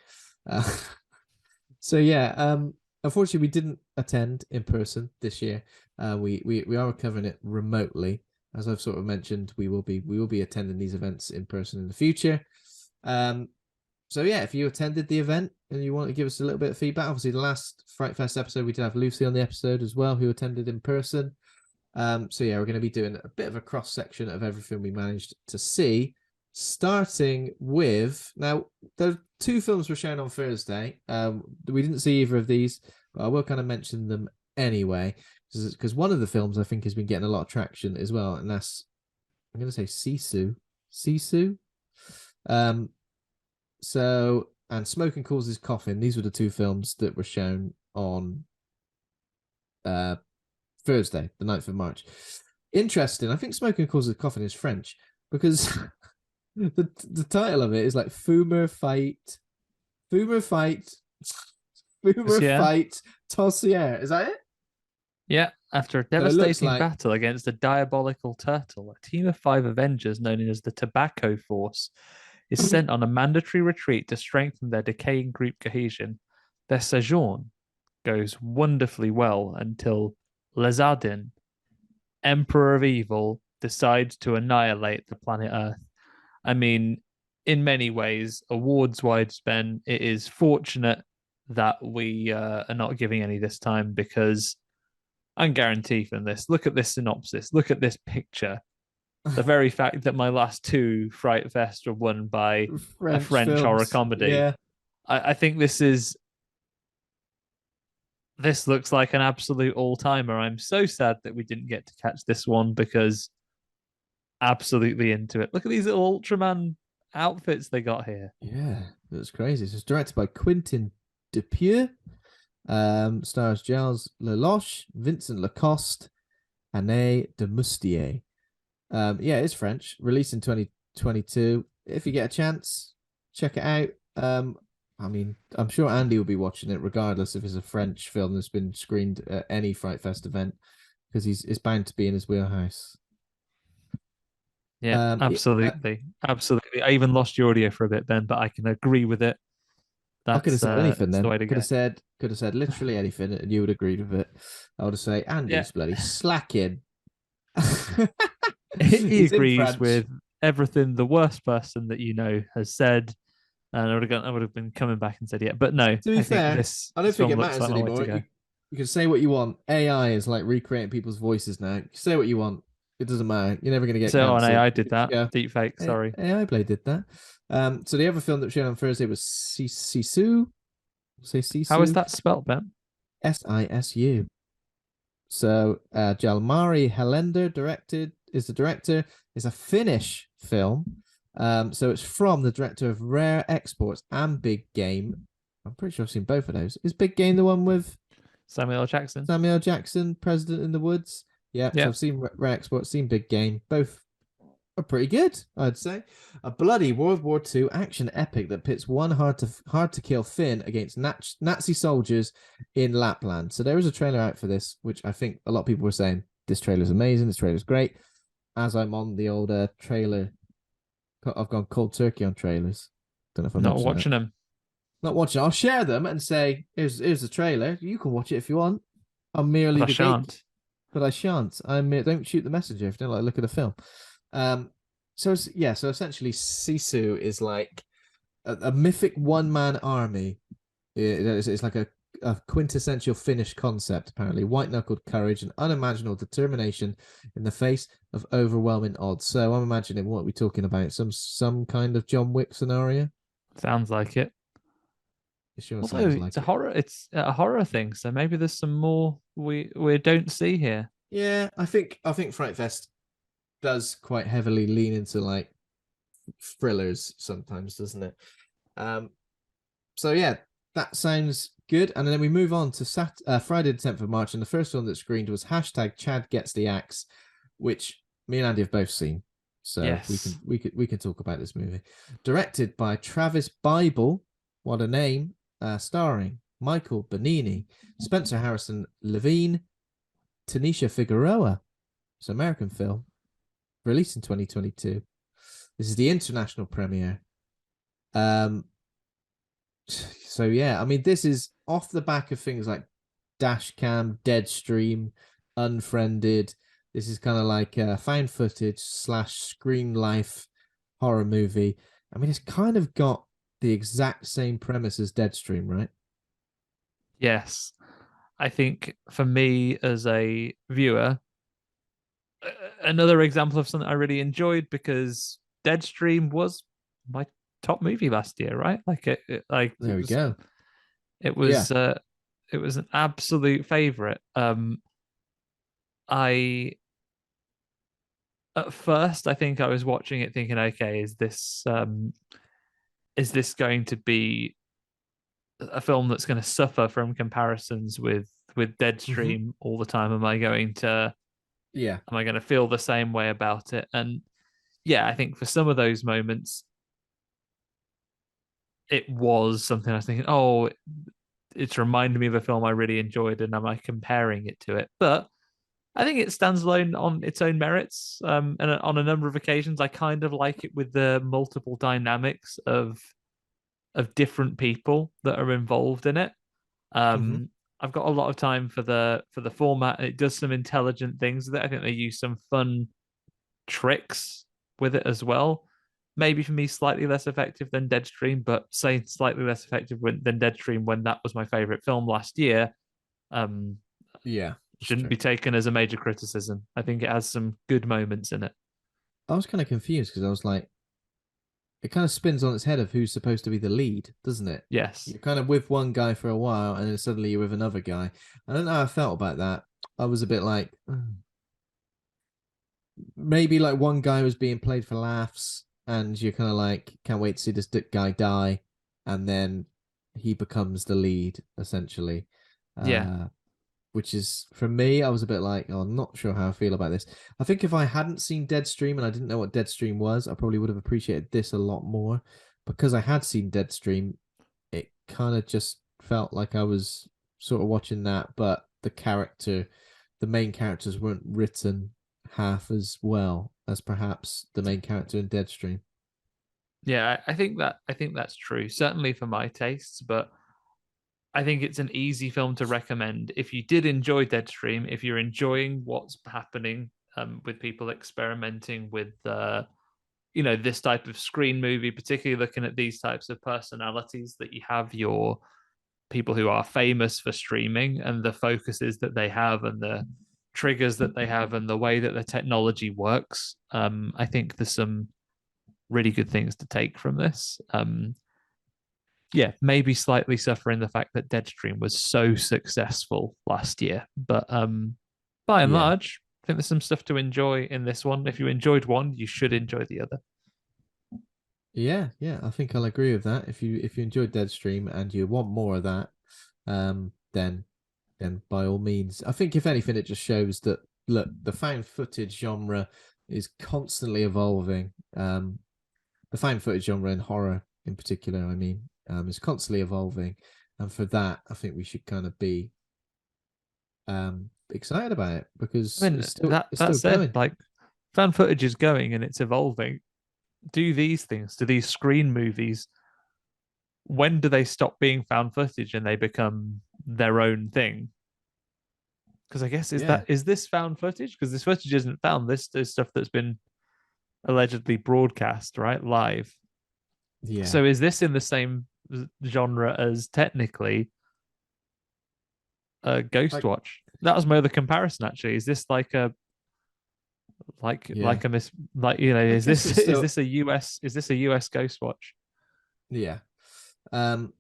Unfortunately, we didn't attend in person this year. We are covering it remotely. As I've sort of mentioned, we will be attending these events in person in the future. If you attended the event and you want to give us a little bit of feedback, obviously the last Fright Fest episode, we did have Lucy on the episode as well, who attended in person. We're going to be doing a bit of a cross section of everything we managed to see, starting with, now the two films were shown on Thursday. We didn't see either of these, but I will kind of mention them anyway, because one of the films I think has been getting a lot of traction as well, and that's, I'm going to say Sisu. And Smoking Causes Coffin. These were the two films that were shown on Thursday, the 9th of March. Interesting. I think Smoking Causes Coffin is French because the title of it is like Fumer Fight Tossier. Is that it? Yeah. After a devastating battle against a diabolical turtle, a team of 5 Avengers known as the Tobacco Force is sent on a mandatory retreat to strengthen their decaying group cohesion. Their sojourn goes wonderfully well until Lazardin, Emperor of Evil, decides to annihilate the planet Earth. I mean, in many ways, awards-wise, Ben, it is fortunate that we are not giving any this time, because I can guarantee from this, look at this synopsis, look at this picture. The very fact that my last 2 Fright Fest were won by a French horror comedy. Yeah. I think this is This looks like an absolute all-timer. I'm so sad that we didn't get to catch this one because absolutely into it. Look at these little Ultraman outfits they got here. Yeah, that's crazy. So it's directed by Quentin Dupieux. Stars Giles Lelouch, Vincent Lacoste, Anne de Moustier. Yeah, it's French. Released in 2022. If you get a chance, check it out. I mean, I'm sure Andy will be watching it regardless if it's a French film that's been screened at any Fright Fest event because it's bound to be in his wheelhouse. Yeah, Yeah, absolutely. Absolutely. I even lost your audio for a bit, Ben, but I can agree with it. I could have said anything That's the then. way to Could go. have said literally anything, and you would have agreed with it. I would have said Yeah. Andy's bloody slacking. He He's in agrees French. with everything the worst person that you know has said. And I would have been coming back and said, yeah. But no, To be I think fair, this I don't this think film it looks matters like my way to anymore. go. You can say what you want. AI is like recreating people's voices now. You say what you want. It doesn't matter. You're never going to get So, oh, no, cancelled. I did that. Yeah, Deep fake, sorry. AI Play did that. So the other film that showed on Thursday was Sisu. Say How is Sisu. that spelled, Ben? Sisu. So Jalmari Helender is the director. It's a Finnish film. So it's from the director of Rare Exports and Big Game. I'm pretty sure I've seen both of those. Is Big Game the one with Samuel L. Jackson. Samuel L. Jackson, President in the Woods? Yeah, so Yeah. I've seen Rare Exports, seen Big Game. Both are pretty good, I'd say. A bloody World War II action epic that pits one hard to kill Finn against Nazi soldiers in Lapland. So there is a trailer out for this, which I think a lot of people were saying this trailer's amazing. This trailer's great. As I'm on the old trailer, I've gone cold turkey on trailers. Don't know if I'm Not watching them. Not watching. I'll share them and say, "Here's the trailer. You can watch it if you want." I'm But merely I the gate, shan't. but I shan't. Don't shoot the messenger if you don't like look at the film. So essentially, Sisu is like a mythic one-man army. It's like a quintessential Finnish concept, apparently. White-knuckled courage and unimaginable determination in the face of overwhelming odds. So I'm imagining what we're talking about. Some kind of John Wick scenario. Sounds like it. It sure Although sounds it's like a it. horror, it's a horror thing, so maybe there's some more we don't see here. Yeah, I think Fright Fest does quite heavily lean into like thrillers sometimes, doesn't it? So yeah, that sounds good. And then we move on to Friday the 10th of March, and the first one that screened was #ChadGetsTheAxe, which me and Andy have both seen. So Yes. we can talk about this movie. Directed by Travis Bible, what a name. Starring Michael Benini, Spencer Harrison Levine, Tanisha Figueroa. It's an American film, released in 2022. This is the international premiere. So yeah, I mean, this is off the back of things like Dashcam, Deadstream, Unfriended. This is kind of like a found footage / screen life horror movie. I mean, it's kind of got the exact same premise as Deadstream, right? Yes. I think for me as a viewer, another example of something I really enjoyed because Deadstream was my top movie last year, right? There we go. it Yeah. was uh it was an absolute favorite. I At first I think I was watching it thinking, okay, is this going to be a film that's going to suffer from comparisons with Mm-hmm. Deadstream all the time? Yeah. Am I going to feel the same way about it? And yeah, I think for some of those moments, it was something I was thinking, oh, it's reminded me of a film I really enjoyed, and am I comparing it to it? But I think it stands alone on its own merits. And on a number of occasions, I kind of like it with the multiple dynamics of different people that are involved in it. Mm-hmm. I've got a lot of time for the format, and it does some intelligent things with it. I think they use some fun tricks with it as well. Maybe for me, slightly less effective than Deadstream, but say slightly less effective than Deadstream when that was my favorite film last year. Um, Yeah. That's shouldn't true. be taken as a major criticism. I think it has some good moments in it. I was kind of confused because I was like, it kind of spins on its head of who's supposed to be the lead, doesn't it? Yes. You're kind of with one guy for a while, and then suddenly you're with another guy. I don't know how I felt about that. I was a bit like, maybe like one guy was being played for laughs, and you're kind of like, can't wait to see this guy die, and then he becomes the lead essentially. Yeah. Which is, for me, I was a bit like, oh, I'm not sure how I feel about this. I think if I hadn't seen Deadstream and I didn't know what Deadstream was, I probably would have appreciated this a lot more. Because I had seen Deadstream, it kind of just felt like I was sort of watching that, but the main characters weren't written half as well as perhaps the main character in Deadstream. Yeah, I think that's true. Certainly for my tastes, but I think it's an easy film to recommend if you did enjoy Deadstream. If you're enjoying what's happening with people experimenting with, this type of screen movie, particularly looking at these types of personalities that you have your people who are famous for streaming and the focuses that they have and the triggers that they have and the way that the technology works. I think there's some really good things to take from this. Yeah, maybe slightly suffering the fact that Deadstream was so successful last year, but by and Yeah. large, I think there's some stuff to enjoy in this one. If you enjoyed one, you should enjoy the other. Yeah, yeah, I think I'll agree with that. If you enjoyed Deadstream and you want more of that, then by all means. I think if anything, it just shows that look, the found footage genre is constantly evolving. The found footage genre in horror, in particular, I mean, is constantly evolving, and for that, I think we should kind of be excited about it because I mean, it's that still said, going. like fan footage is going and it's evolving. Do these things, do these screen movies, when do they stop being found footage and they become their own thing? Because I guess Yeah, is this found footage? Because this footage isn't found. This is stuff that's been allegedly broadcast, right, live. yeah. So is this in the same genre as technically a Ghost Like, Watch? That was my other comparison. Actually, is this like a yeah. like a miss like I is guess this it's still, is this a US Ghost Watch? yeah. Um,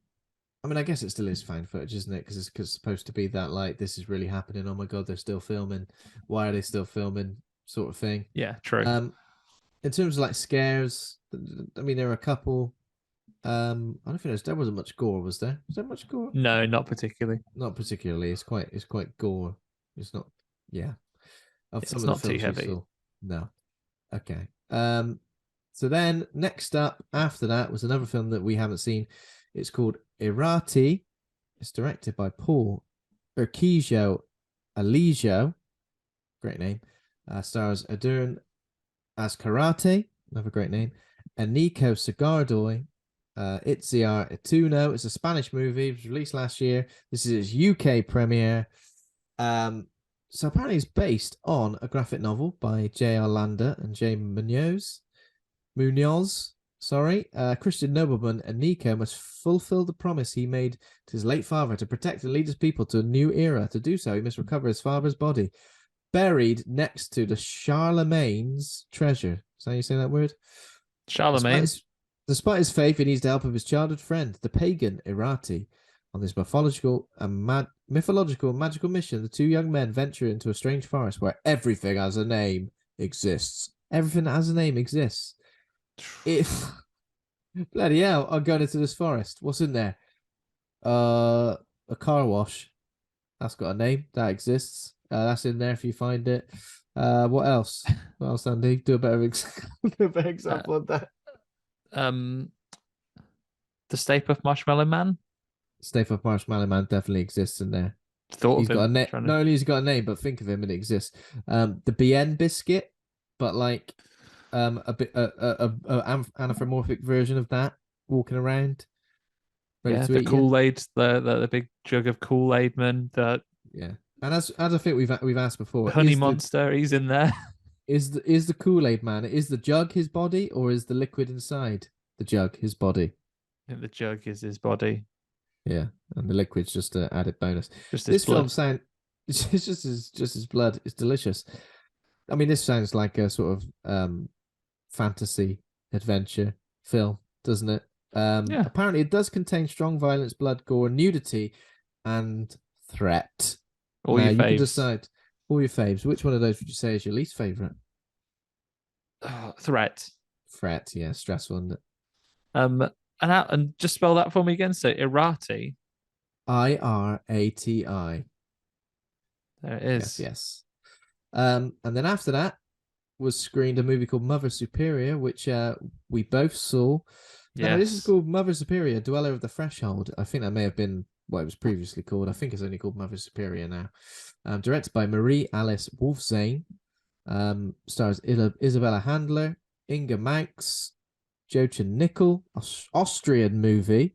I mean, I guess it still is found footage, isn't it? Because it's supposed to be that like this is really happening. Oh my god, they're still filming. Why are they still filming? Sort of thing. Yeah, true. In terms of like scares, I mean, there are a couple. I don't think there wasn't much gore, was there? Was there much gore? No, not particularly. Not particularly. It's quite gore. It's not. Yeah. Of Yeah, some it's of the not too films we heavy. saw. No. Okay. So then next up after that was another film that we haven't seen. It's called Irati. It's directed by Paul Urquijo Alijo. Great name. Stars Adurn as Karate. Another great name. And Nico Sagardoy. Itziar Etuno. It's a Spanish movie. It was released last year. This is its UK premiere. So apparently it's based on a graphic novel by J.R. Lander and Jay Munoz. Sorry. Christian nobleman and Nico must fulfill the promise he made to his late father to protect and lead his people to a new era. To do so, he must recover his father's body, buried next to the Charlemagne's treasure. Is that how you say that word? Charlemagne. Despite his faith, he needs the help of his childhood friend, the pagan Irati. On this mythological magical mission, the two young men venture into a strange forest where everything has a name exists. Everything that has a name exists. If bloody hell, I'm going into this forest. What's in there? A car wash. That's got a name. That exists. That's in there if you find it. What else? What else, Andy? Do a better, do a better Uh, example of that. um, the Stay Puft Marshmallow Man. Stay for Marshmallow Man definitely exists in there. Thought He's of got a him name. trying to. Not only has he got a name, but think of him and it exists. The BN biscuit, but like a bit anthropomorphic version of that, walking around, ready Yeah, to the eat you. Kool Aid, the big jug of Kool Aid man, the Yeah, and as I think we've asked before, Honey Monster. He's in there. is the Kool-Aid man? Is the jug his body, or is the liquid inside the jug his body? I think the jug is his body, Yeah, and the liquid's just an added bonus. just his This film blood. sound it's just his blood. It's delicious. I mean, this sounds like a sort of fantasy adventure film, doesn't it? Yeah. Apparently, it does contain strong violence, blood, gore, nudity, and threat. All Now your you can faves. decide all your faves. Which one of those would you say is your least favorite? Threat. Threat, yeah, stressful, isn't it? And just spell that for me again. So Irati. IRATI. There it Yes, is. yes. And then after that was screened a movie called Mother Superior, which we both saw. Now, this is Yes. called Mother Superior, Dweller of the Threshold. I think that may have been what it was previously called. I think it's only called Mother Superior now. Directed by Marie Alice Wolfzane. Stars Isabella Handler, Inga Manx, Jochen Nickel, Austrian movie.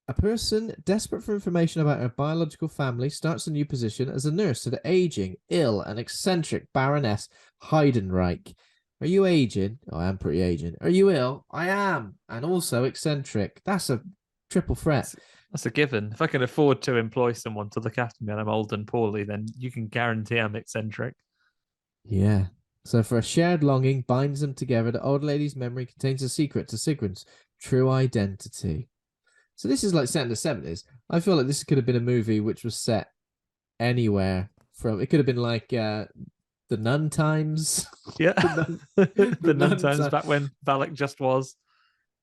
A person desperate for information about her biological family starts a new position as a nurse to the aging, ill, and eccentric Baroness Heidenreich. Are you aging? Oh, I am pretty aging. Are you ill? I am. And also eccentric. That's a triple threat. That's a given. If I can afford to employ someone to look after me and I'm old and poorly, then you can guarantee I'm eccentric. Yeah. So for a shared longing binds them together, the old lady's memory contains a secret to Sigrun's true identity. So this is like set in the 70s. I feel like this could have been a movie which was set anywhere from. It could have been like the Nun times. Yeah. The nun Nun times times. back when Valak just was.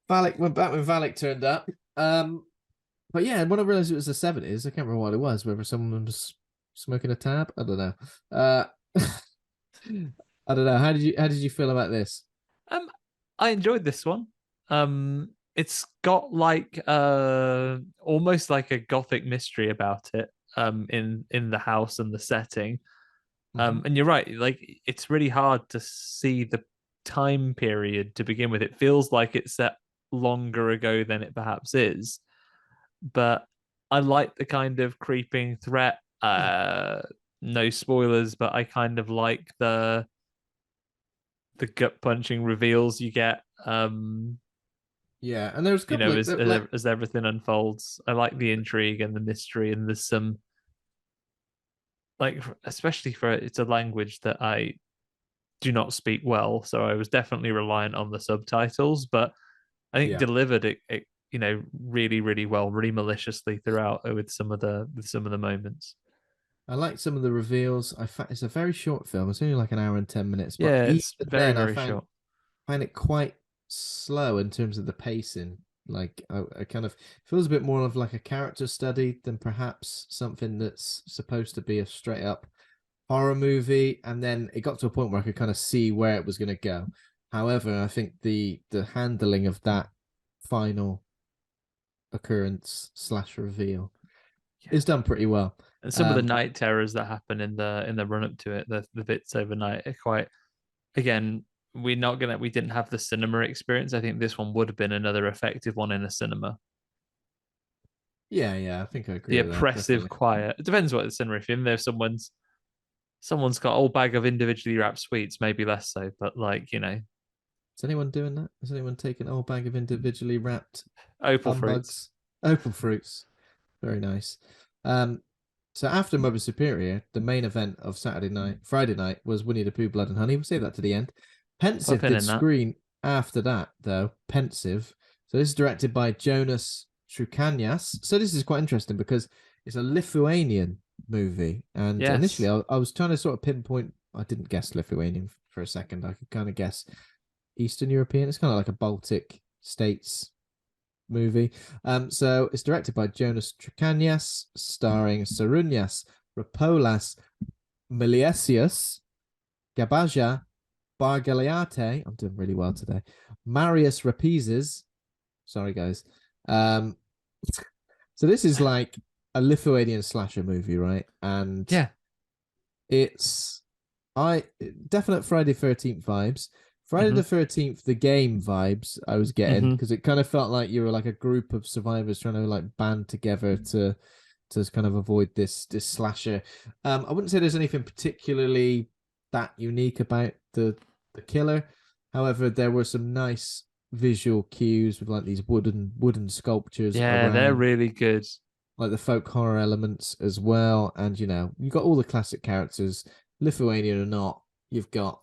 Valak went back when Valak turned up. But yeah, when I realized it was the 70s, I can't remember what it was. Whether someone was smoking a tab, I don't know. I don't know. How did you feel about this? I enjoyed this one. It's got like almost like a gothic mystery about it. In the house and the setting. And you're right, like it's really hard to see the time period to begin with. It feels like it's set longer ago than it perhaps is, but I like the kind of creeping threat. No spoilers, but I kind of like the gut punching reveals you get. Yeah, and there was a You couple know, of like, as everything unfolds, I like the intrigue and the mystery, and there's some like, especially for it's a language that I do not speak well, so I was definitely reliant on the subtitles, but I think yeah. delivered it really really well, really maliciously throughout with some of the moments. I like some of the reveals. It's a very short film. It's only like an hour and 10 minutes, but Yeah, even it's very then, I very found short. find it quite slow in terms of the pacing. Like I kind of feels a bit more of like a character study than perhaps something that's supposed to be a straight up horror movie. And then it got to a point where I could kind of see where it was going to go. However, I think the handling of that final occurrence slash reveal Yeah, is done pretty well. and some of the Um, night terrors that happen in the run up to it, the bits overnight are quite, again, we didn't have the cinema experience. I think this one would have been another effective one in a cinema. yeah, yeah, I think I The agree with that. oppressive Definitely. quiet. It depends what the cinema. If you're in there, someone's got a whole bag of individually wrapped sweets, maybe less so, but like, Is anyone doing that? Is anyone taking a whole bag of individually wrapped opal fruits. humbugs? Opal fruits. Very nice. Um, so after Mother Superior, the main event of Friday night was Winnie the Pooh, Blood and Honey. We'll save that to the end. Put a Pensive pin did in that. screen after that, though. Pensive. So this is directed by Jonas Trukanias. So this is quite interesting because it's a Lithuanian movie. And initially, Yes. I was trying to sort of pinpoint. I didn't guess Lithuanian for a second. I could kind of guess Eastern European. It's kind of like a Baltic states movie. So it's directed by Jonas Trukanias, starring Sarunas Rapolas, Miliesius, Gabaja, Bargaliate. I'm doing really well today. Marius Rapizes. Sorry, guys. Um, so this is like a Lithuanian slasher movie, right? And Yeah. it's I definite Friday 13th vibes. Friday Mm-hmm. the 13th, the game vibes I was getting Mm-hmm. because it kind of felt like you were like a group of survivors trying to like band together to kind of avoid this slasher. I wouldn't say there's anything particularly that unique about the killer. However, there were some nice visual cues with like these wooden sculptures Yeah, they're around, really good. like the folk horror elements as well. And you got all the classic characters, Lithuanian or not. You've got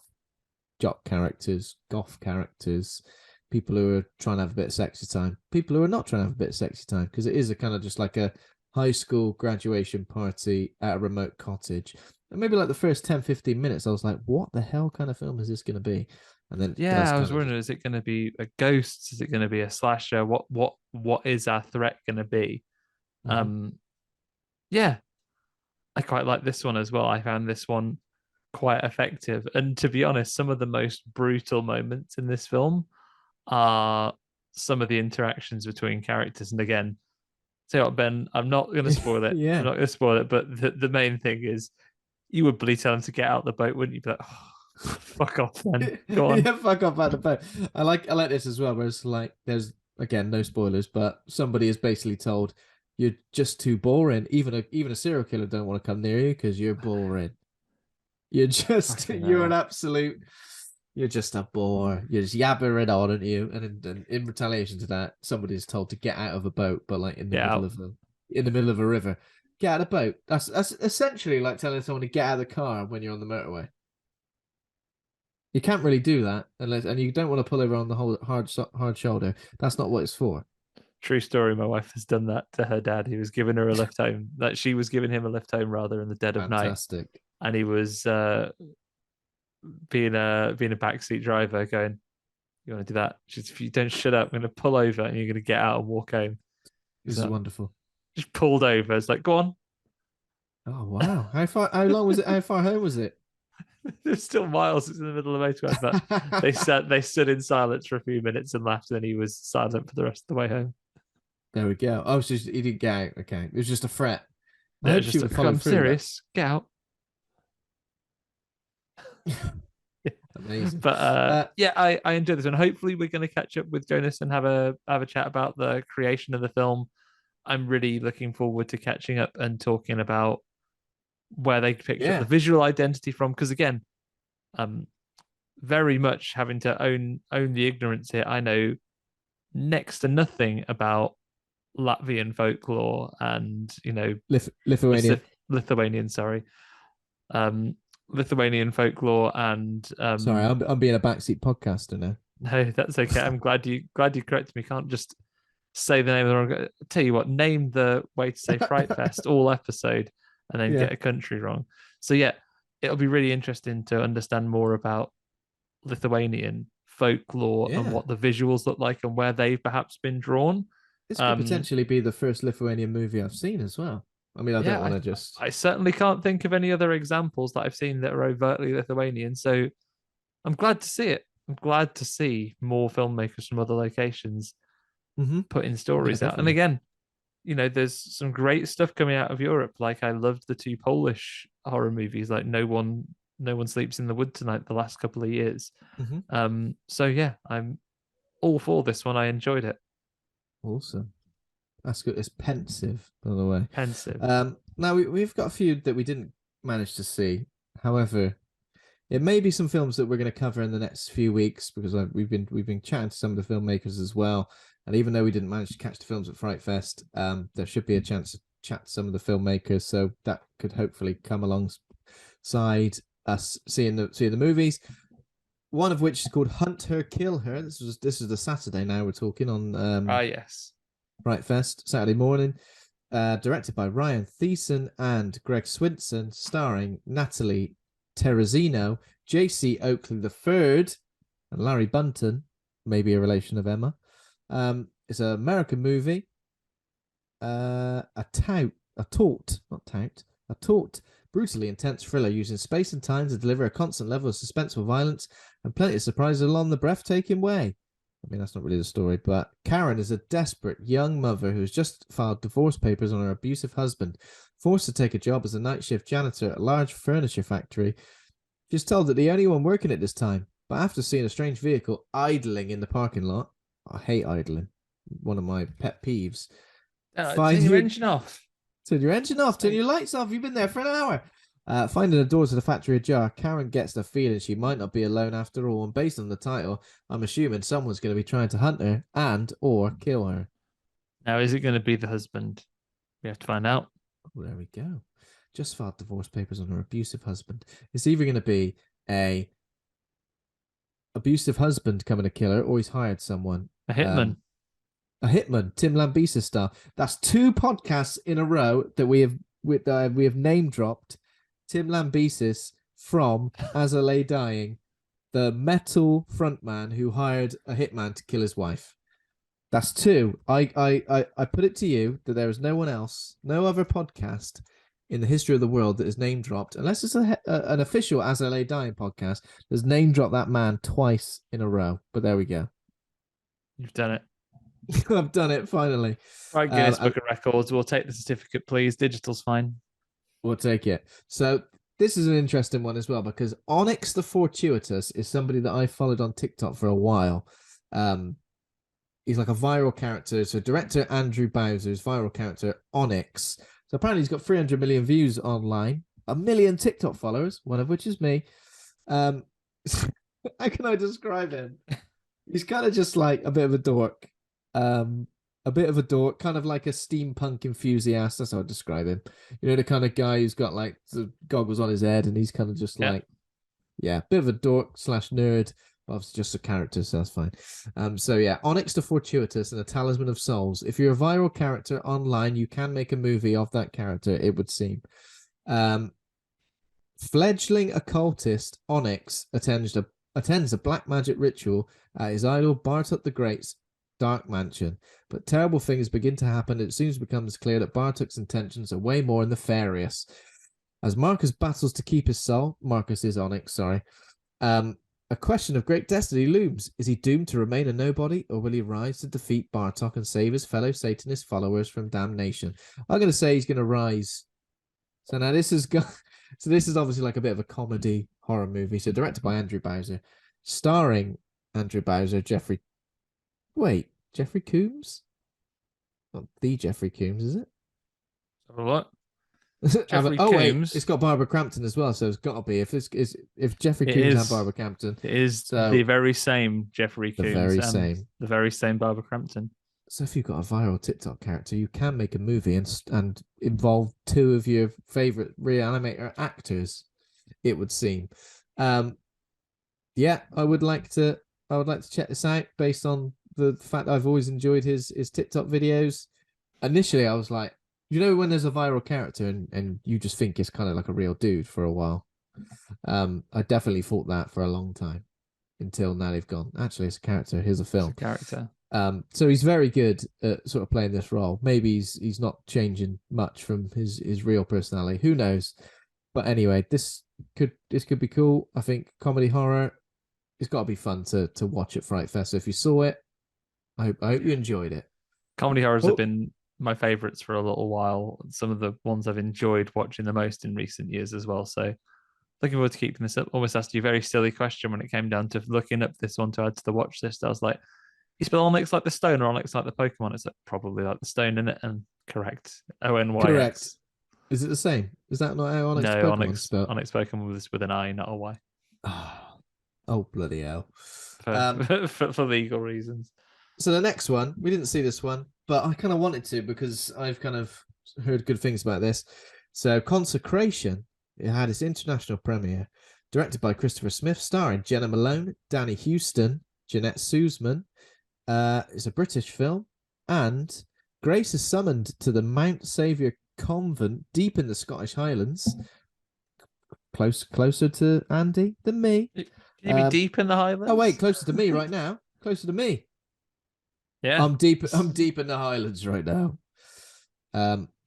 jock characters, goth characters, people who are trying to have a bit of sexy time, people who are not trying to have a bit of sexy time, because it is a kind of just like a high school graduation party at a remote cottage. And maybe like the first 10-15 minutes, I was like, what the hell kind of film is this going to be? And then it does I was kind of wondering, is it going to be a ghost? Is it going to be a slasher? What is our threat going to be? Yeah, I quite like this one as well. I found this one quite effective. And to be honest, some of the most brutal moments in this film are some of the interactions between characters. And again, say what, Ben, I'm not going to spoil it. I'm yeah. not going to spoil it. But the main thing is, you would bloody tell him to get out the boat, wouldn't you? But fuck off, then. Go on. Yeah, fuck off out the boat. I like this as well, where it's like there's again no spoilers, but somebody is basically told you're just too boring. Even a serial killer don't want to come near you because you're boring. You're just you're just a bore. You're just yabbering on, aren't you? And in retaliation to that, somebody's told to get out of a boat, but like in the middle of a river. Get out of the boat. That's essentially like telling someone to get out of the car when you're on the motorway. You can't really do that and you don't want to pull over on the whole hard shoulder. That's not what it's for. True story. My wife has done that to her dad. He was giving her a lift home. That she was giving him a lift home rather in the dead of night. Fantastic. And he was being a backseat driver, going, "You want to do that? Just if you don't shut up, I'm going to pull over and you're going to get out and walk home." This is wonderful. Just pulled over. It's like, go on. Oh wow! How long was it? How far home was it? There's still miles. It's in the middle of the motorway, but they stood in silence for a few minutes and laughed, and then he was silent for the rest of the way home. There we go. Oh, so he didn't get out. Okay, it was just a threat. I hope she would follow through. I'm serious. Get out. Amazing. But I enjoyed this one. Hopefully, we're going to catch up with Jonas and have a chat about the creation of the film. I'm really looking forward to catching up and talking about where they picked up the visual identity from. Because again, very much having to own the ignorance here. I know next to nothing about Latvian folklore and Lithuanian, sorry, Lithuanian folklore and sorry, I'm being a backseat podcaster now. No, that's okay. I'm glad you corrected me. Can't just say the name of the wrong. I'll tell you what, name the way to say FrightFest all episode and then get a country wrong. So yeah, it'll be really interesting to understand more about Lithuanian folklore and what the visuals look like and where they've perhaps been drawn. This could potentially be the first Lithuanian movie I've seen as well. I mean, I don't want to just... I certainly can't think of any other examples that I've seen that are overtly Lithuanian. So I'm glad to see it. I'm glad to see more filmmakers from other locations putting stories out. And again, there's some great stuff coming out of Europe. Like I loved the 2 Polish horror movies, like No One Sleeps in the Wood Tonight, the last couple of years. So yeah, I'm all for this one. I enjoyed it. Awesome. That's good. It's Pensive, by the way. Pensive. Now we've got a few that we didn't manage to see. However, it may be some films that we're going to cover in the next few weeks because we've been chatting to some of the filmmakers as well. And even though we didn't manage to catch the films at FrightFest, there should be a chance to chat to some of the filmmakers. So that could hopefully come alongside us seeing the movies. One of which is called Hunt Her, Kill Her. This is the Saturday now we're talking on. Yes. FrightFest, Saturday morning. Directed by Ryan Thiessen and Greg Swinson, starring Natalie Terrazino, J.C. Oakley III, and Larry Bunton, maybe a relation of Emma. It's an American movie. A taut, brutally intense thriller using space and time to deliver a constant level of suspenseful violence and plenty of surprises along the breathtaking way. I mean, that's not really the story, but Karen is a desperate young mother who has just filed divorce papers on her abusive husband. Forced to take a job as a night shift janitor at a large furniture factory, she's told that the only one working at this time. But after seeing a strange vehicle idling in the parking lot, I hate idling, one of my pet peeves. Turn your engine off. Turn your engine off. Turn your lights off. You've been there for an hour. Finding the doors of the factory ajar, Karen gets the feeling she might not be alone after all. And based on the title, I'm assuming someone's going to be trying to hunt her or kill her. Now, is it going to be the husband? We have to find out. Oh, there we go. Just filed divorce papers on her abusive husband. It's either going to be a abusive husband coming to kill her, or he's hired someone. A hitman. A hitman, Tim Lambesis style. That's 2 podcasts in a row that we have name dropped Tim Lambesis from As I Lay Dying, the metal frontman who hired a hitman to kill his wife. That's 2. I put it to you that there is no one else, no other podcast in the history of the world that is name dropped, unless it's an official As I Lay Dying podcast, that's name dropped that man twice in a row. But there we go. You've done it. I've done it finally. Right, Guinness Book of Records. We'll take the certificate, please. Digital's fine. We'll take it. So this is an interesting one as well, because Onyx the Fortuitous is somebody that I followed on TikTok for a while. He's like a viral character. So director Andrew Bowser's viral character Onyx. So apparently he's got 300 million views online, 1 million TikTok followers, one of which is me. How can I describe him? He's kind of just like a bit of a dork. Kind of like a steampunk enthusiast. That's how I describe him. You know, the kind of guy who's got like the goggles on his head, and he's kind of just like, yeah, bit of a dork / nerd. Obviously, just a character, so that's fine. So yeah, Onyx the Fortuitous and a Talisman of Souls. If you're a viral character online, you can make a movie of that character, it would seem. Fledgling occultist Onyx attends a black magic ritual at his idol Bartok the Great's dark mansion, but terrible things begin to happen. It soon becomes clear that Bartok's intentions are way more nefarious. As Marcus battles to keep his soul, Marcus is Onyx, sorry. A question of great destiny looms. Is he doomed to remain a nobody, or will he rise to defeat Bartok and save his fellow Satanist followers from damnation? I'm going to say he's going to rise. So now this is obviously like a bit of a comedy horror movie. So directed by Andrew Bowser, starring Andrew Bowser, Jeffrey Combs? Not the Jeffrey Combs, is it? What? Jeffrey Combs. It's got Barbara Crampton as well, so it's got to be if Jeffrey Combs and Barbara Crampton. It is the very same Jeffrey Combs, the very same Barbara Crampton. So if you've got a viral TikTok character, you can make a movie and involve 2 of your favorite Reanimator actors, it would seem. Yeah, I would like to check this out based on the fact I've always enjoyed his TikTok videos. Initially, I was like, you know, when there's a viral character and you just think it's kind of like a real dude for a while. I definitely thought that for a long time until now they've gone, actually, it's a character. Here's a film. It's a character. So he's very good at sort of playing this role. Maybe he's not changing much from his real personality. Who knows? But anyway, this could be cool. I think comedy horror. It's got to be fun to watch at FrightFest. So if you saw it, I hope you enjoyed it. Comedy horrors have been my favorites for a little while. Some of the ones I've enjoyed watching the most in recent years as well. So looking forward to keeping this up. Almost asked you a very silly question when it came down to looking up this one to add to the watch list. I was like, you spell Onyx like the stone or Onyx like the Pokemon? It's like, probably like the stone, in it, and correct. ONYX. Correct. Is it the same? Is that not how Onyx Pokemon spelled? Onyx Pokemon was with an I, not a Y. Oh, bloody hell. For legal reasons. So the next one, we didn't see this one, but I kind of wanted to because I've kind of heard good things about this. So Consecration, it had its international premiere, directed by Christopher Smith, starring Jenna Malone, Danny Houston, Jeanette Suzman. It's a British film, and Grace is summoned to the Mount Saviour Convent deep in the Scottish Highlands. Closer to Andy than me. You be deep in the Highlands? Oh wait, closer to me right now. Closer to me. Yeah, I'm deep in the Highlands right now.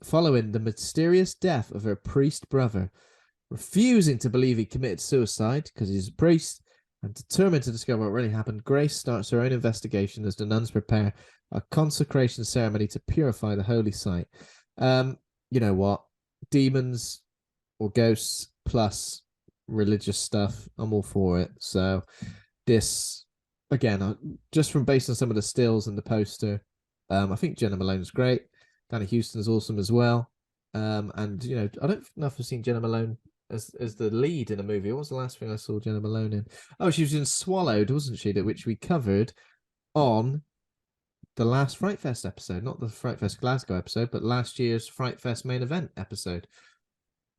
Following the mysterious death of her priest brother, refusing to believe he committed suicide because he's a priest, and determined to discover what really happened, Grace starts her own investigation as the nuns prepare a consecration ceremony to purify the holy site. You know what? Demons or ghosts plus religious stuff, I'm all for it. So this, again, just from based on some of the stills and the poster, I think Jenna Malone's great. Danny Houston's awesome as well. And you know, I don't know if I've seen Jenna Malone as the lead in a movie. What was the last thing I saw Jenna Malone in? Oh, she was in Swallowed, wasn't she? That which we covered on the last FrightFest episode, not the FrightFest Glasgow episode, but last year's FrightFest main event episode.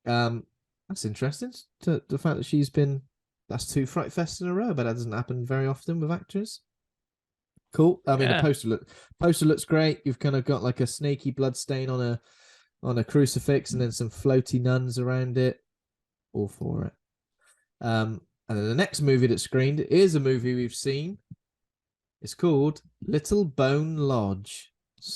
That's interesting. The fact that she's been that's 2 Fright Fests in a row, but that doesn't happen very often with actors. Cool. I mean, the poster looks great. You've kind of got like a snaky blood stain on a crucifix, and then some floaty nuns around it. All for it. And then the next movie that's screened is a movie we've seen. It's called Little Bone Lodge.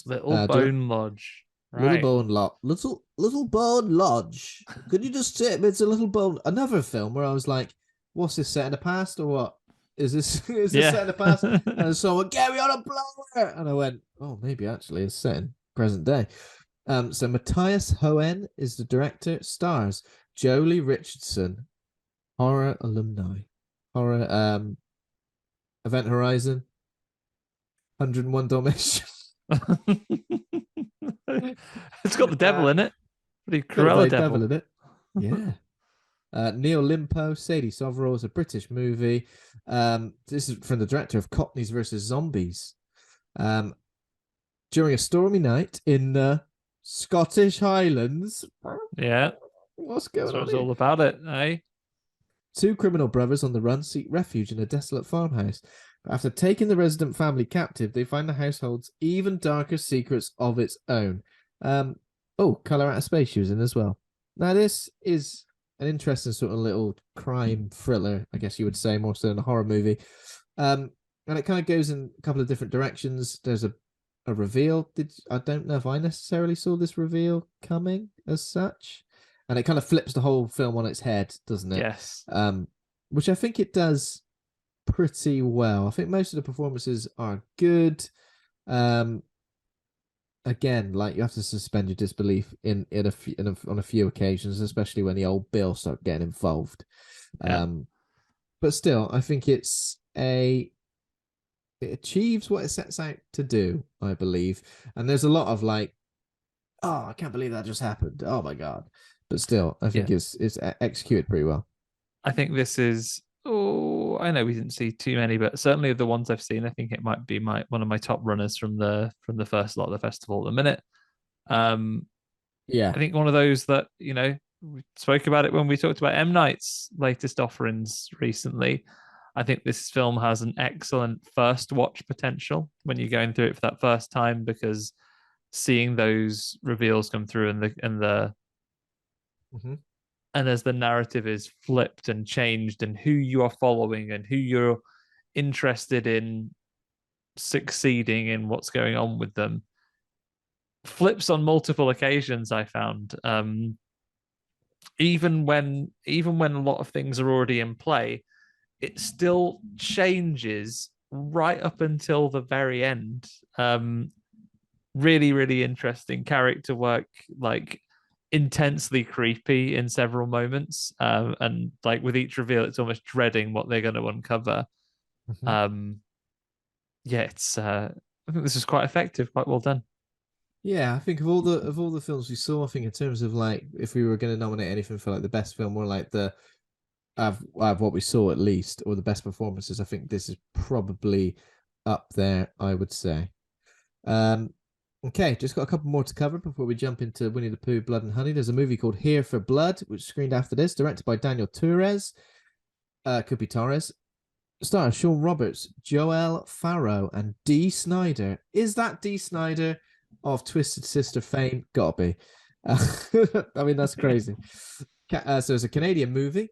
Little Bone Lodge. Right. Little Bone Lodge. Could you just say it's a Little Bone? Another film where I was like, "What's this, set in the past or what? Is this set in the past?" And someone get me on a blower, and I went, "Oh, maybe actually it's set in present day." So Matthias Hohen is the director. Stars Jolie Richardson, horror alumni, horror Event Horizon, 101 Dalmatians. It's got the devil in it. Pretty Cruella devil in it. Yeah. Neil Limpo, Sadie Soverall is a British movie. This is from the director of Cockneys versus Zombies. During a stormy night in the Scottish Highlands. Yeah. What's going on? It's all about it, eh? 2 criminal brothers on the run seek refuge in a desolate farmhouse. But after taking the resident family captive, they find the household's even darker secrets of its own. Colour Out of Space she was in as well. Now, this is an interesting sort of little crime thriller, I guess you would say, more so than a horror movie. And it kind of goes in a couple of different directions. There's a reveal. I don't know if I necessarily saw this reveal coming as such. And it kind of flips the whole film on its head, doesn't it? Yes. Which I think it does pretty well. I think most of the performances are good. Again, like, you have to suspend your disbelief on a few occasions, especially when the old Bill start getting involved. Yeah. But still, I think it achieves what it sets out to do, I believe. And there's a lot of like, oh, I can't believe that just happened. Oh my God. But still, I think it's executed pretty well. I think this is, I know we didn't see too many, but certainly the ones I've seen, I think it might be one of my top runners from the first lot of the festival at the minute. I think one of those that, we spoke about it when we talked about M. Night's latest offerings recently. I think this film has an excellent first watch potential when you're going through it for that first time, because seeing those reveals come through and as the narrative is flipped and changed, and who you are following and who you're interested in succeeding in what's going on with them, flips on multiple occasions, I found. Even when a lot of things are already in play, it still changes right up until the very end. Really, really interesting character work, like intensely creepy in several moments. And like with each reveal, it's almost dreading what they're going to uncover. It's I think this is quite effective, quite well done. Yeah, I think of all the films we saw, I think in terms of like, if we were going to nominate anything for like the best film or like the what we saw at least, or the best performances, I think this is probably up there, I would say. Okay, just got a couple more to cover before we jump into Winnie the Pooh, Blood and Honey. There's a movie called Here for Blood, which screened after this, directed by Daniel Torres. Could be Torres. Stars Sean Roberts, Joel Farrow, and Dee Snider. Is that Dee Snider of Twisted Sister fame? Gotta be. I mean, that's crazy. So it's a Canadian movie.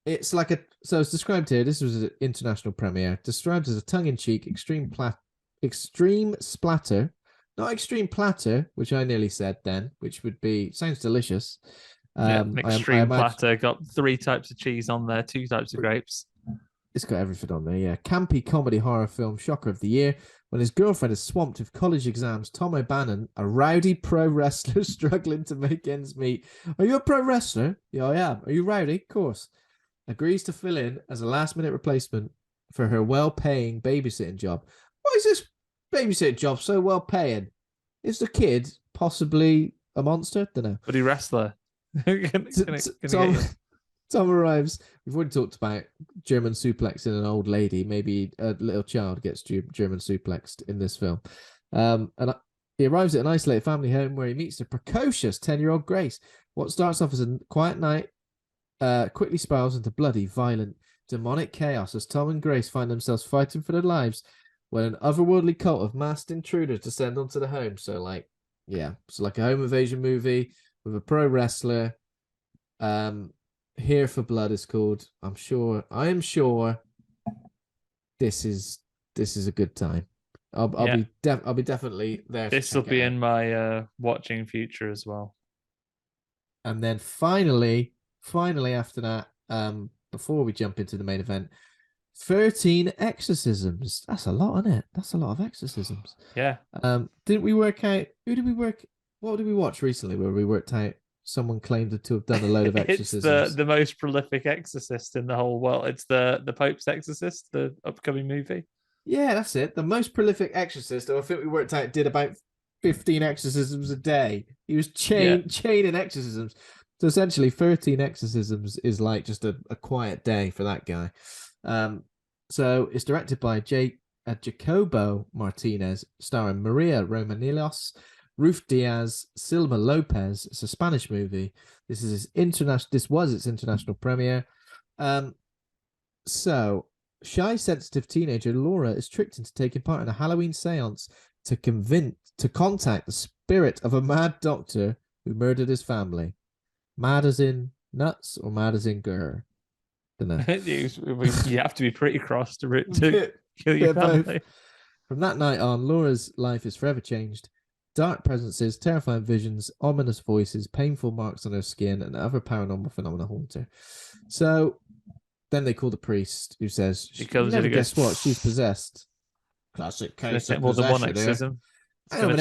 It's like so it's described here. This was an international premiere. Described as a tongue-in-cheek extreme splatter, not extreme platter, which I nearly said then, which would be, sounds delicious. Extreme platter, got 3 types of cheese on there, 2 types of grapes. It's got everything on there, yeah. Campy comedy horror film shocker of the year. When his girlfriend is swamped with college exams, Tom O'Bannon, a rowdy pro wrestler struggling to make ends meet. Are you a pro wrestler? Yeah, I am. Are you rowdy? Of course. Agrees to fill in as a last-minute replacement for her well-paying babysitting job. Why is this babysitting job so well-paying? Is the kid possibly a monster? Don't know. But he wrestler. Tom arrives. We've already talked about German suplexing an old lady. Maybe a little child gets German suplexed in this film. And he arrives at an isolated family home where he meets the precocious 10-year-old Grace. What starts off as a quiet night quickly spirals into bloody, violent, demonic chaos as Tom and Grace find themselves fighting for their lives when an otherworldly cult of masked intruders descend onto the home. So like, yeah, it's like a home invasion movie with a pro wrestler. Here for Blood is called. I am sure this is a good time. I'll be definitely there. This will be in my watching future as well. And then finally after that, before we jump into the main event, 13 exorcisms. That's a lot, isn't it? That's a lot of exorcisms. Yeah. Didn't we work out? What did we watch recently where we worked out someone claimed to have done a load of exorcisms? It's the most prolific exorcist in the whole world. It's the Pope's Exorcist, the upcoming movie. Yeah, that's it. The most prolific exorcist, I think we worked out, did about 15 exorcisms a day. He was chaining exorcisms. So essentially 13 exorcisms is like just a quiet day for that guy. So it's directed by Jacobo Martinez, starring Maria Romanillos, Ruth Diaz, Silva Lopez. It's a Spanish movie. This was its international premiere. So shy, sensitive teenager Laura is tricked into taking part in a Halloween seance to contact the spirit of a mad doctor who murdered his family. Mad as in nuts or mad as in grr? Don't know. You have to be pretty cross to kill your family. From that night on, Laura's life is forever changed. Dark presences, terrifying visions, ominous voices, painful marks on her skin, and other paranormal phenomena haunt her. So then they call the priest, who says, guess what? She's possessed. Classic case of more than one exorcism. It's going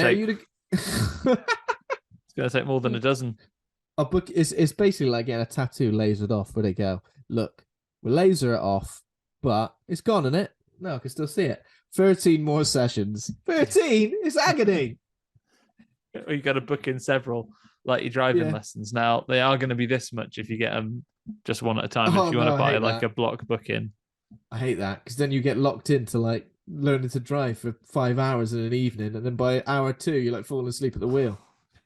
to take more than a dozen. A book is basically like getting a tattoo lasered off where they go, look, we'll laser it off, but it's gone, isn't it? No, I can still see it. 13 more sessions. 13? It's agony. You got to book in several, like your driving lessons. Now, they are going to be this much if you get them just one at a time. If you want to buy like a block booking. I hate that, because then you get locked into like learning to drive for 5 hours in an evening, and then by hour 2, you're like falling asleep at the wheel.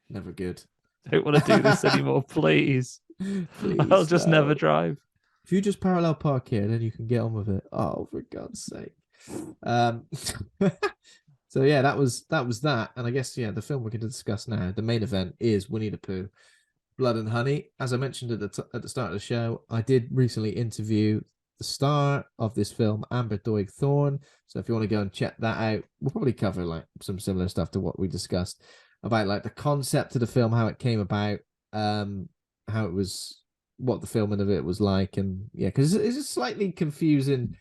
Never good. I don't want to do this anymore, please. I'll just never drive. If you just parallel park here, then you can get on with it. Oh, for God's sake. So yeah, that was that. And I guess, the film we're going to discuss now, the main event, is Winnie the Pooh, Blood and Honey. As I mentioned at the start of the show, I did recently interview the star of this film, Amber Doig Thorne. So if you want to go and check that out, we'll probably cover like some similar stuff to what we discussed about like the concept of the film, how it came about, how it was, what the filming of it was like, and because it's a slightly confusing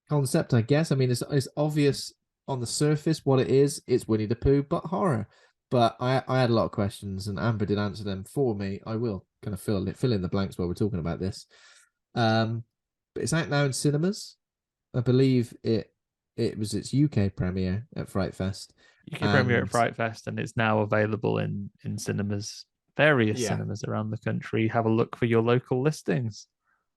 concept, I guess. I mean, it's obvious on the surface what it is. It's Winnie the Pooh, but horror. But I had a lot of questions, and Amber did answer them for me. I will kind of fill in the blanks while we're talking about this. But it's out now in cinemas. I believe it was its UK premiere at FrightFest. UK premiere at FrightFest, and it's now available in cinemas, various cinemas around the country. Have a look for your local listings.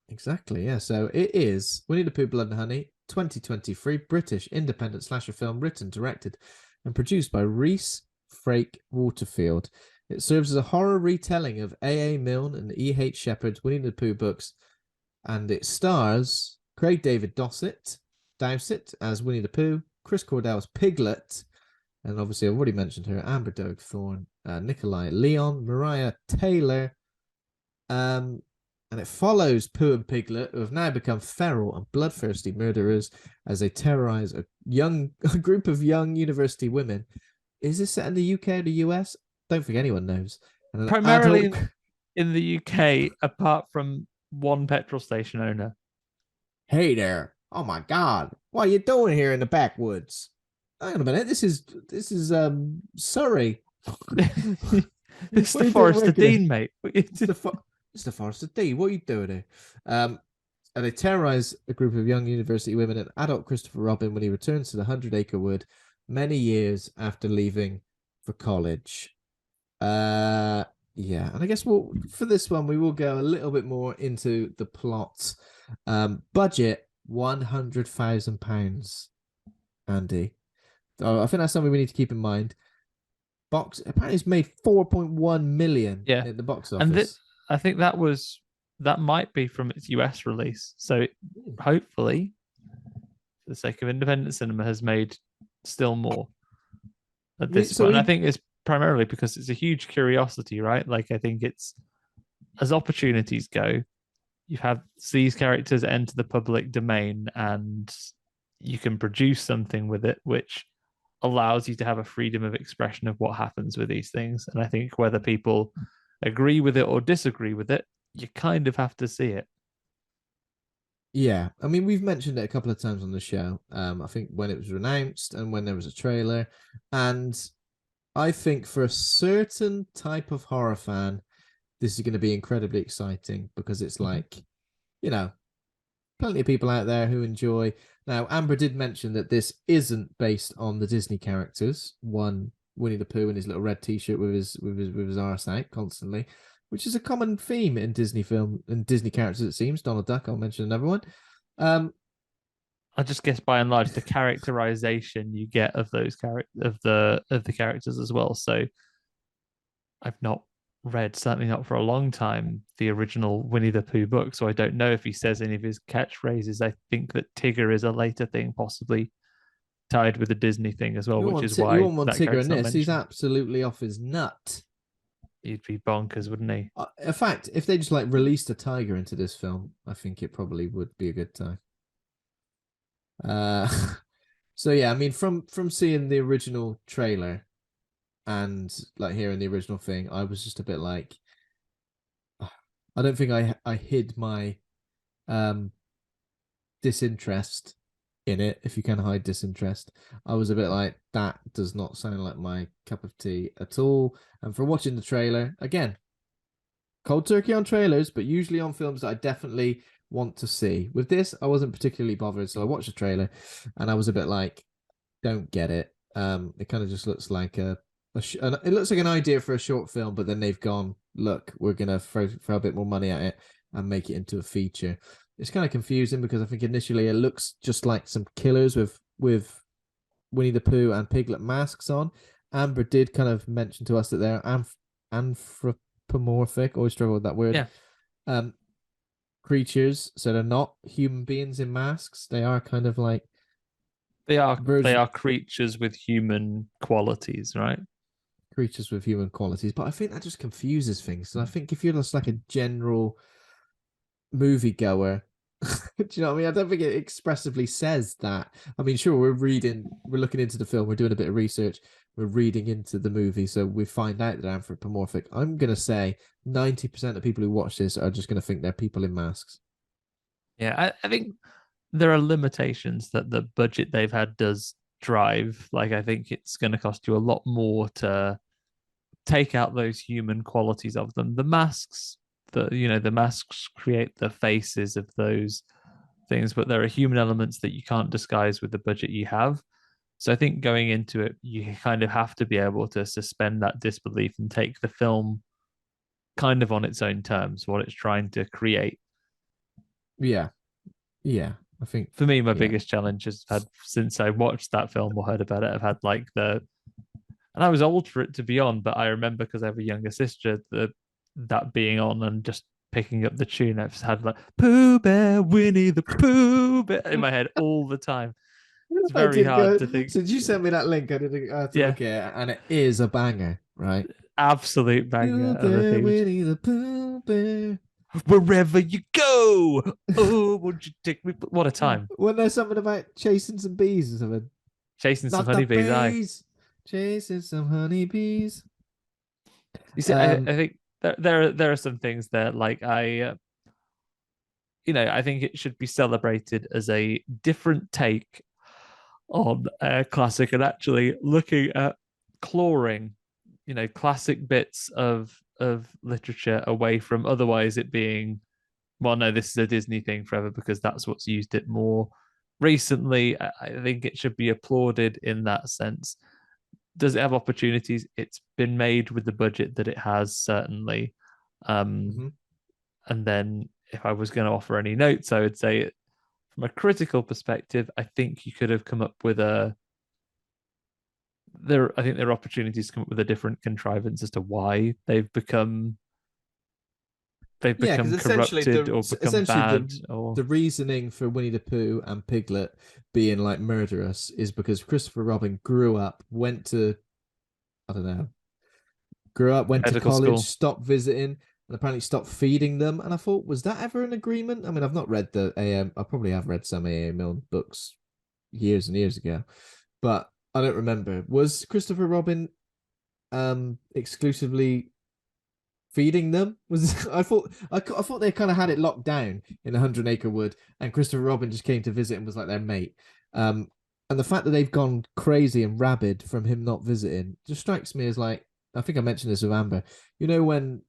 Exactly, yeah. So it is Winnie the Pooh, Blood and Honey, 2023 British independent slasher film, written, directed, and produced by Rhys Frake Waterfield. It serves as a horror retelling of A.A. Milne and E.H. Shepard's Winnie the Pooh books, and it stars Craig David Dowsett as Winnie the Pooh, Chris Cordell as Piglet, and obviously I've already mentioned her, Amber Doig Thorne, Nikolai Leon, Mariah Taylor, and it follows Pooh and Piglet, who have now become feral and bloodthirsty murderers as they terrorize a group of young university women. Is this set in the UK or the US? Don't think anyone knows. Primarily in the UK, apart from one petrol station owner. Hey there. Oh my God. What are you doing here in the backwoods? Hang on a minute. This is Surrey. It's the Forest of Dean, mate. It's the Forest of Dean. What are you doing here? And they terrorize a group of young university women and adult Christopher Robin when he returns to the 100-acre wood many years after leaving for college. And I guess for this one, we will go a little bit more into the plot. Budget, £100,000, Andy. I think that's something we need to keep in mind. Apparently it's made 4.1 million in the box office. And I think that was that might be from its US release. So hopefully, for the sake of independent cinema, has made still more at this point. And I think it's primarily because it's a huge curiosity, right? Like I think it's, as opportunities go, you have these characters enter the public domain and you can produce something with it, which allows you to have a freedom of expression of what happens with these things. And I think whether people agree with it or disagree with it, you kind of have to see it. Yeah, I mean, we've mentioned it a couple of times on the show. I think when it was announced and when there was a trailer, and I think for a certain type of horror fan, this is going to be incredibly exciting because it's like, you know, plenty of people out there who enjoy. Now, Amber did mention that this isn't based on the Disney characters. One, Winnie the Pooh in his little red T-shirt with his arse out constantly, which is a common theme in Disney film and Disney characters. It seems Donald Duck. I'll mention another one. I just guess by and large the characterization you get of those of the characters as well. So I've not read, certainly not for a long time, the original Winnie the Pooh book, so I don't know if he says any of his catchphrases. I think that Tigger is a later thing, possibly tied with the Disney thing as well, which is why you won't want that Tigger in character's this. He's absolutely off his nut. He'd be bonkers, wouldn't he? In fact, if they just like released a tiger into this film, I think it probably would be a good time. So yeah, I mean, from seeing the original trailer and like hearing the original thing, I was just a bit like, I don't think I hid my disinterest in it, if you can hide disinterest. I was a bit like, that does not sound like my cup of tea at all. And from watching the trailer, again, cold turkey on trailers, but usually on films that I definitely want to see. With this, I wasn't particularly bothered, so I watched the trailer and I was a bit like, don't get it. It kind of just looks like it looks like an idea for a short film, but then they've gone, look, we're gonna throw a bit more money at it and make it into a feature. It's kind of confusing because I think initially it looks just like some killers with Winnie the Pooh and Piglet masks on. Amber did kind of mention to us that they're anthropomorphic. Always struggle with that word. Yeah. Creatures, so they're not human beings in masks. They are kind of like they are creatures with human qualities, right? Creatures with human qualities, but I think that just confuses things. And I think if you're just like a general moviegoer, do you know what I mean? I don't think it expressively says that. I mean, sure, we're looking into the film, we're doing a bit of research, we're reading into the movie, so we find out that they're anthropomorphic. I'm gonna say 90% of people who watch this are just gonna think they're people in masks. Yeah, I think there are limitations that the budget they've had does drive. Like, I think it's going to cost you a lot more to take out those human qualities of them. The masks, the masks create the faces of those things, but there are human elements that you can't disguise with the budget you have. So I think going into it, you kind of have to be able to suspend that disbelief and take the film kind of on its own terms, what it's trying to create. Yeah. I think for me, my biggest challenge has had since I watched that film or heard about it, I've had like and I was old for it to be on, but I remember because I have a younger sister, that being on and just picking up the tune. I've had like Pooh Bear, Winnie the Pooh Bear in my head all the time. It's very hard to think. So did you send me that link? I did have to look at it, and it is a banger, right? Absolute banger. Pooh Bear, Winnie the Pooh Bear. Wherever you go, oh, would you take me? What a time! Wasn't there something about chasing some bees or something? Chasing some honeybees, chasing some honeybees. You see, I think there are some things there. Like I think it should be celebrated as a different take on a classic, and actually looking at clawing, classic bits of literature away from otherwise it being, well, no, this is a Disney thing forever because that's what's used it more recently. I think it should be applauded in that sense. Does it have opportunities? It's been made with the budget that it has, certainly. And then if I was going to offer any notes, I would say from a critical perspective, I think you could have come up with I think there are opportunities to come up with a different contrivance as to why they've become they've Yeah, because become corrupted or become essentially bad or the reasoning for Winnie the Pooh and Piglet being like murderous is because Christopher Robin grew up, went to I don't know, grew up, went to medical college, school. stopped visiting, and apparently stopped feeding them. And I thought, was that ever an agreement? I mean, I've not read the AM. I probably have read some AM Milne books years and years ago, but I don't remember. Was Christopher Robin exclusively feeding them? Was I thought they kind of had it locked down in 100 Acre Wood, and Christopher Robin just came to visit and was like their mate. And the fact that they've gone crazy and rabid from him not visiting just strikes me as like, I think I mentioned this with Amber. You know, when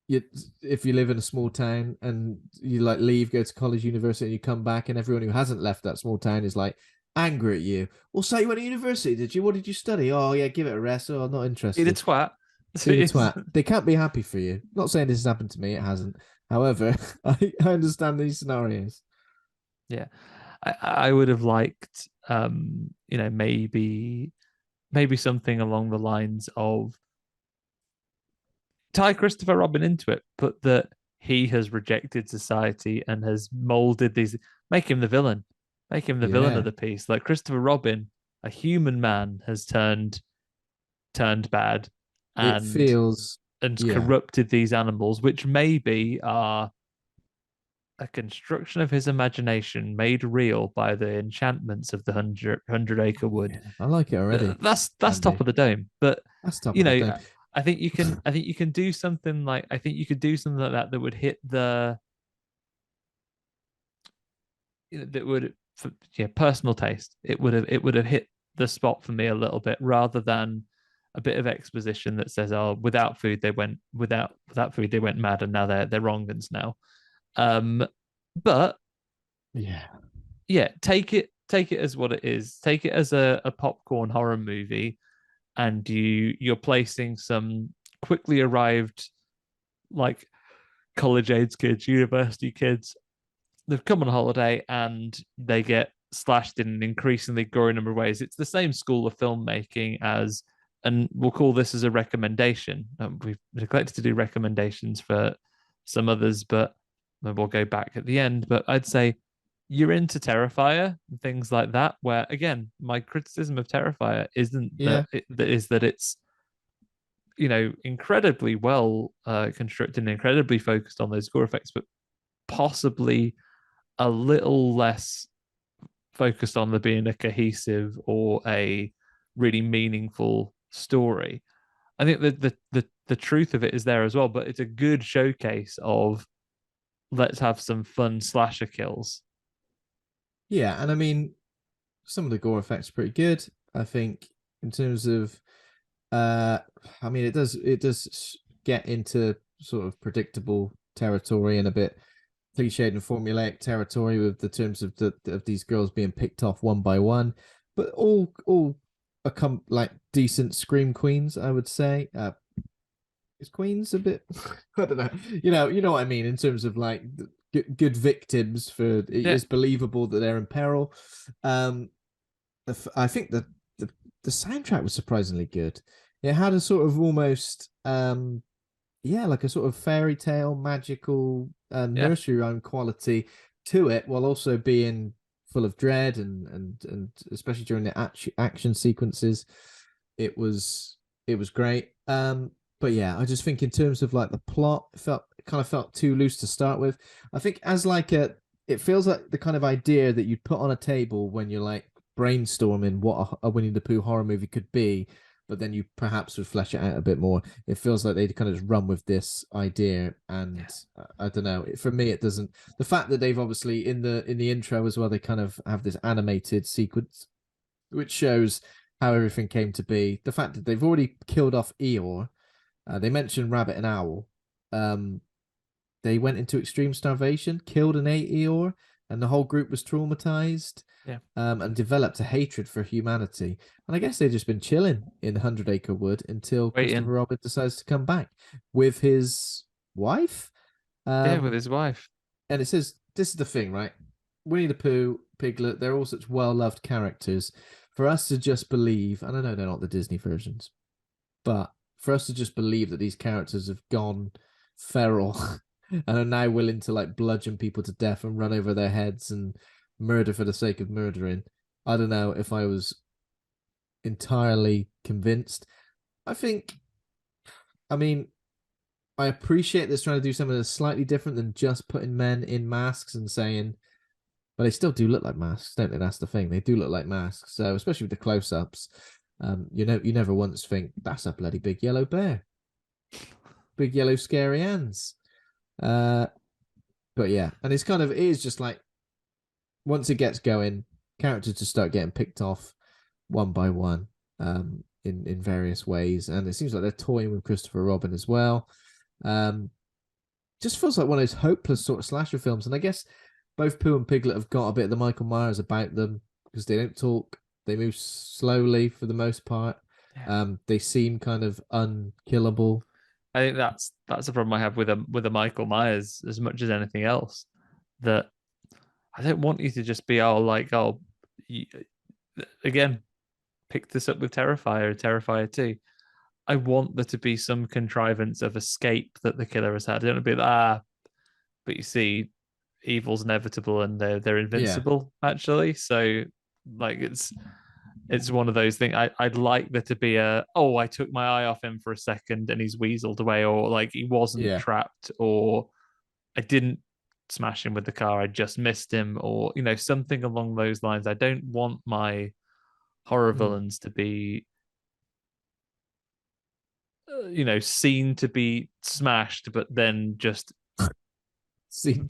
you if you live in a small town and you like leave, go to college, university, and you come back, and everyone who hasn't left that small town is like angry at you. Well, so you went to university, did you? What did you study? Oh yeah, give it a rest. Oh, I'm not Be the interested. twat. Be the twat. They can't be happy for you. Not saying this has happened to me, it hasn't. However, I understand these scenarios. Yeah. I would have liked maybe something along the lines of tie Christopher Robin into it, but that he has rejected society and has molded these, make him the villain, make him the villain of Yeah. the piece. Like Christopher Robin, a human man, has turned bad It and feels, yeah. corrupted these animals, which maybe are a construction of his imagination made real by the enchantments of the hundred acre wood. Yeah. I like it already, That's top Andy. of the dome. But That's top you of the know, dome. I think you can do something like I think you could do something like that that would hit the that would for, yeah, personal taste. It would have hit the spot for me a little bit rather than a bit of exposition that says, "Oh, without food they went mad and now they're wrong uns now." But Yeah. yeah, take it as what it is. Take it as a popcorn horror movie, and you're placing some quickly arrived like college age kids, university kids. They've come on holiday and they get slashed in an increasingly growing number of ways. It's the same school of filmmaking as, and we'll call this as a recommendation. We've neglected to do recommendations for some others, but we'll go back at the end. But I'd say you're into Terrifier and things like that, where again, my criticism of Terrifier isn't Yeah. that it's incredibly well constructed and incredibly focused on those gore effects, but possibly a little less focused on there being a cohesive or a really meaningful story. I think that the truth of it is there as well, but it's a good showcase of let's have some fun slasher kills. Yeah. And I mean, some of the gore effects are pretty good. I think in terms of I mean it does get into sort of predictable territory and a bit cliched and formulaic territory with the terms of of these girls being picked off one by one, but all become like decent scream queens, I would say. Is queens a bit I don't know. You know what I mean in terms of like good victims for Yeah, it's believable that they're in peril. Um I think the soundtrack was surprisingly good. It had a sort of almost yeah, like a sort of fairy tale, magical yeah, nursery rhyme quality to it, while also being full of dread and especially during the action sequences, it was great. But yeah, I just think in terms of like the plot, it kind of felt too loose to start with. I think as like it feels like the kind of idea that you'd put on a table when you're like brainstorming what a Winnie the Pooh horror movie could be, but then you perhaps would flesh it out a bit more. It feels like they kind of just run with this idea, and I don't know. For me, it doesn't. The fact that they've obviously in the intro as well, they kind of have this animated sequence, which shows how everything came to be. The fact that they've already killed off Eeyore, they mentioned Rabbit and Owl. Um, they went into extreme starvation, killed and ate Eeyore, and the whole group was traumatized. yeah. And developed a hatred for humanity. And I guess they've just been chilling in 100 Acre Wood until Waiting. Christopher Robin decides to come back with his wife. Yeah, with Um, his wife. and it says, this is the thing, right? Winnie the Pooh, Piglet, they're all such well loved characters. For us to just believe, and I know they're not the Disney versions, but for us to just believe that these characters have gone feral and are now willing to like bludgeon people to death and run over their heads and murder for the sake of murdering. I don't know if I was entirely convinced. I think, I mean, I appreciate this trying to do something that's slightly different than just putting men in masks and saying, but they still do look like masks, don't they? That's the thing. They do look like masks. So especially with the close-ups, you know, you never once think that's a bloody big yellow bear, big yellow scary hands. But yeah, and it's kind of, it is just like once it gets going, characters just start getting picked off one by one, in various ways, and it seems like they're toying with Christopher Robin as well. Just feels like one of those hopeless sort of slasher films, and I guess both Pooh and Piglet have got a bit of the Michael Myers about them because they don't talk, they move slowly for the most part. They seem kind of unkillable. I think that's the problem I have with a Michael Myers as much as anything else. That I don't want you to just be you, again, pick this up with Terrifier 2. I want there to be some contrivance of escape that the killer has had. I don't want to be like, but you see, evil's inevitable and they're invincible, actually. So like it's one of those things. I'd like there to be I took my eye off him for a second and he's weaseled away, or like he wasn't trapped, or I didn't smash him with the car, I just missed him, or something along those lines. I don't want my horror villains to be seen to be smashed, but then just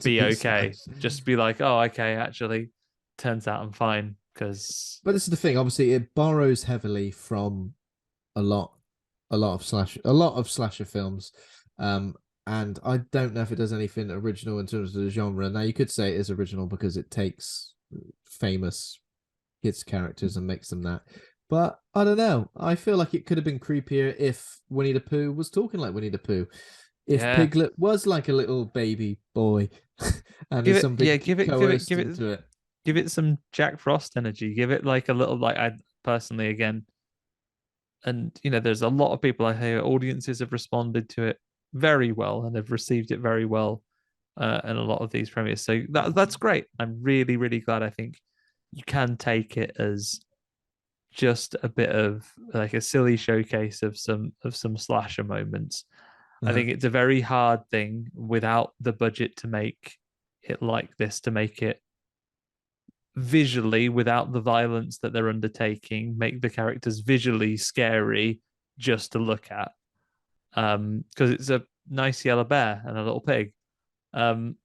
be okay. Smashed. Just be like, oh, okay, actually, turns out I'm fine. But this is the thing. Obviously, it borrows heavily from a lot of slasher films, and I don't know if it does anything original in terms of the genre. Now, you could say it is original because it takes famous kids characters and makes them that. But I don't know. I feel like it could have been creepier if Winnie the Pooh was talking like Winnie the Pooh. If Piglet was like a little baby boy, and there's some big coerced into it. Give it some Jack Frost energy. Give it like a little, like, I personally, again, and there's a lot of people I hear, audiences have responded to it very well and have received it very well, in a lot of these premieres. So that's great. I'm really, really glad. I think you can take it as just a bit of like a silly showcase of some slasher moments. I think it's a very hard thing without the budget to make it like this, to make it visually, without the violence that they're undertaking, make the characters visually scary just to look at. Because it's a nice yellow bear and a little pig. But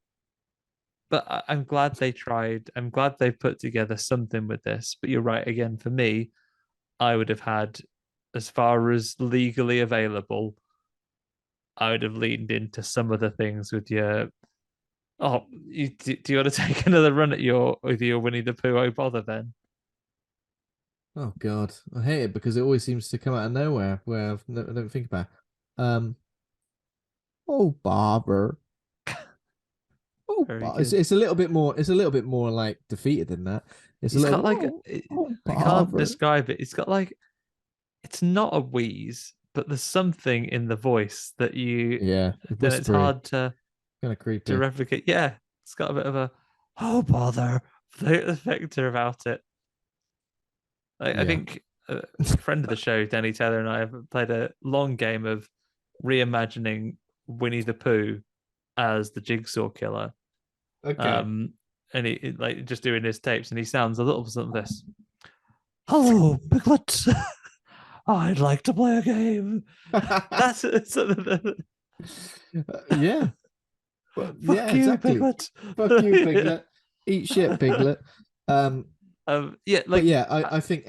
I'm glad they tried. I'm glad they've put together something with this. But you're right, again, for me, I would have had, as far as legally available, I would have leaned into some of the things with your, do you want to take another run at your Winnie the Pooh? Oh, bother then. Oh God, I hate it because it always seems to come out of nowhere where I don't think about. Oh, bother. Oh, it's a little bit more. It's a little bit more like defeated than that. He's got like I can't describe it. It's got like, it's not a wheeze, but there's something in the voice that then it's hard to kind of creepy to replicate. Yeah, it's got a bit of a bother factor about it. I think a friend of the show, Danny Taylor, and I have played a long game of reimagining Winnie the Pooh as the Jigsaw Killer. Okay. And he like just doing his tapes, and he sounds a little something like this. Hello, Piglet. I'd like to play a game. That's yeah. Fuck you, exactly. Piglet. Fuck you, Piglet. Eat shit, Piglet. I think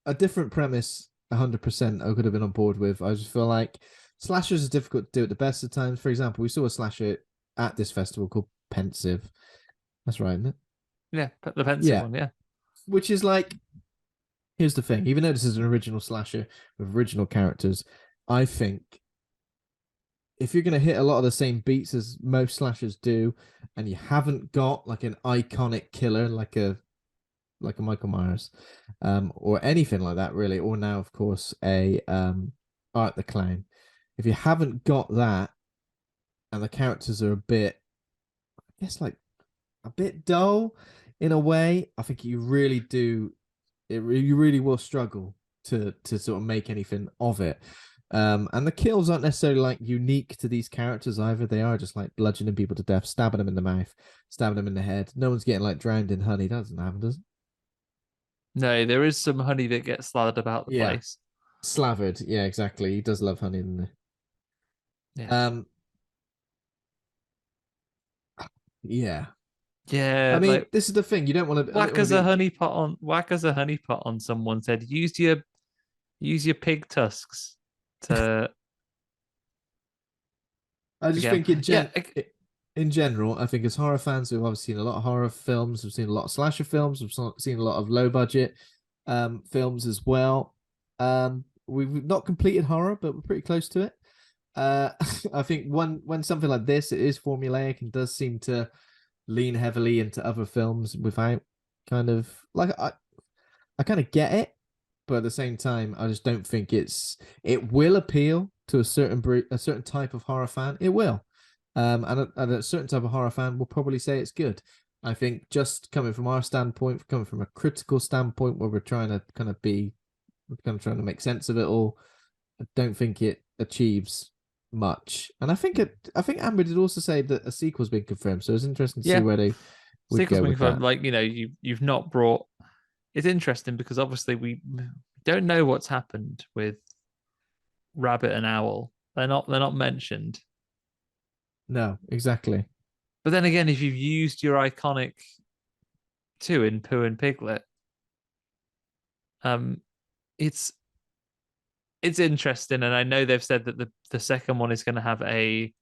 a different premise, 100%, I could have been on board with. I just feel like slashers are difficult to do at the best of times. For example, we saw a slasher at this festival called Pensive. That's right, isn't it? Yeah, the Pensive one, yeah. Which is like, here's the thing. Even though this is an original slasher with original characters, I think if you're going to hit a lot of the same beats as most slashers do, and you haven't got like an iconic killer like a Michael Myers, or anything like that, really, or now, of course, a Art the Clown. If you haven't got that, and the characters are a bit, I guess, like a bit dull in a way. I think you really do you really will struggle to sort of make anything of it. And the kills aren't necessarily like unique to these characters either. They are just like bludgeoning people to death, stabbing them in the mouth, stabbing them in the head. No one's getting like drowned in honey. That doesn't happen, does it? No, there is some honey that gets slathered about the Yeah, place. slavered. Yeah, exactly. He does love honey. Yeah. Um, yeah. I Yeah, mean, like this is the thing. You don't want to. I don't want to be. whack as a honey pot on someone's head. Use your pig tusks to I to just get think 'em. Yeah, in general, I think as horror fans, we've obviously seen a lot of horror films. We've seen a lot of slasher films. We've seen a lot of low budget films as well. We've not completed horror, but we're pretty close to it. Uh, I think when something like this, it is formulaic and does seem to lean heavily into other films without kind of like I kind of get it, but at the same time, I just don't think it will appeal to a certain type of horror fan. It will, and a certain type of horror fan will probably say it's good. I think just coming from our standpoint, coming from a critical standpoint, where we're trying to we're kind of trying to make sense of it all. I don't think it achieves much. And I think Amber did also say that a sequel's been confirmed, so it's interesting to see yeah. where they would Sequel's go been with confirmed. that. Like, you've not brought. It's interesting because obviously we don't know what's happened with Rabbit and Owl. They're not mentioned. No, exactly. But then again, if you've used your iconic two in Pooh and Piglet, um, it's it's interesting, and I know they've said that the second one is going to have a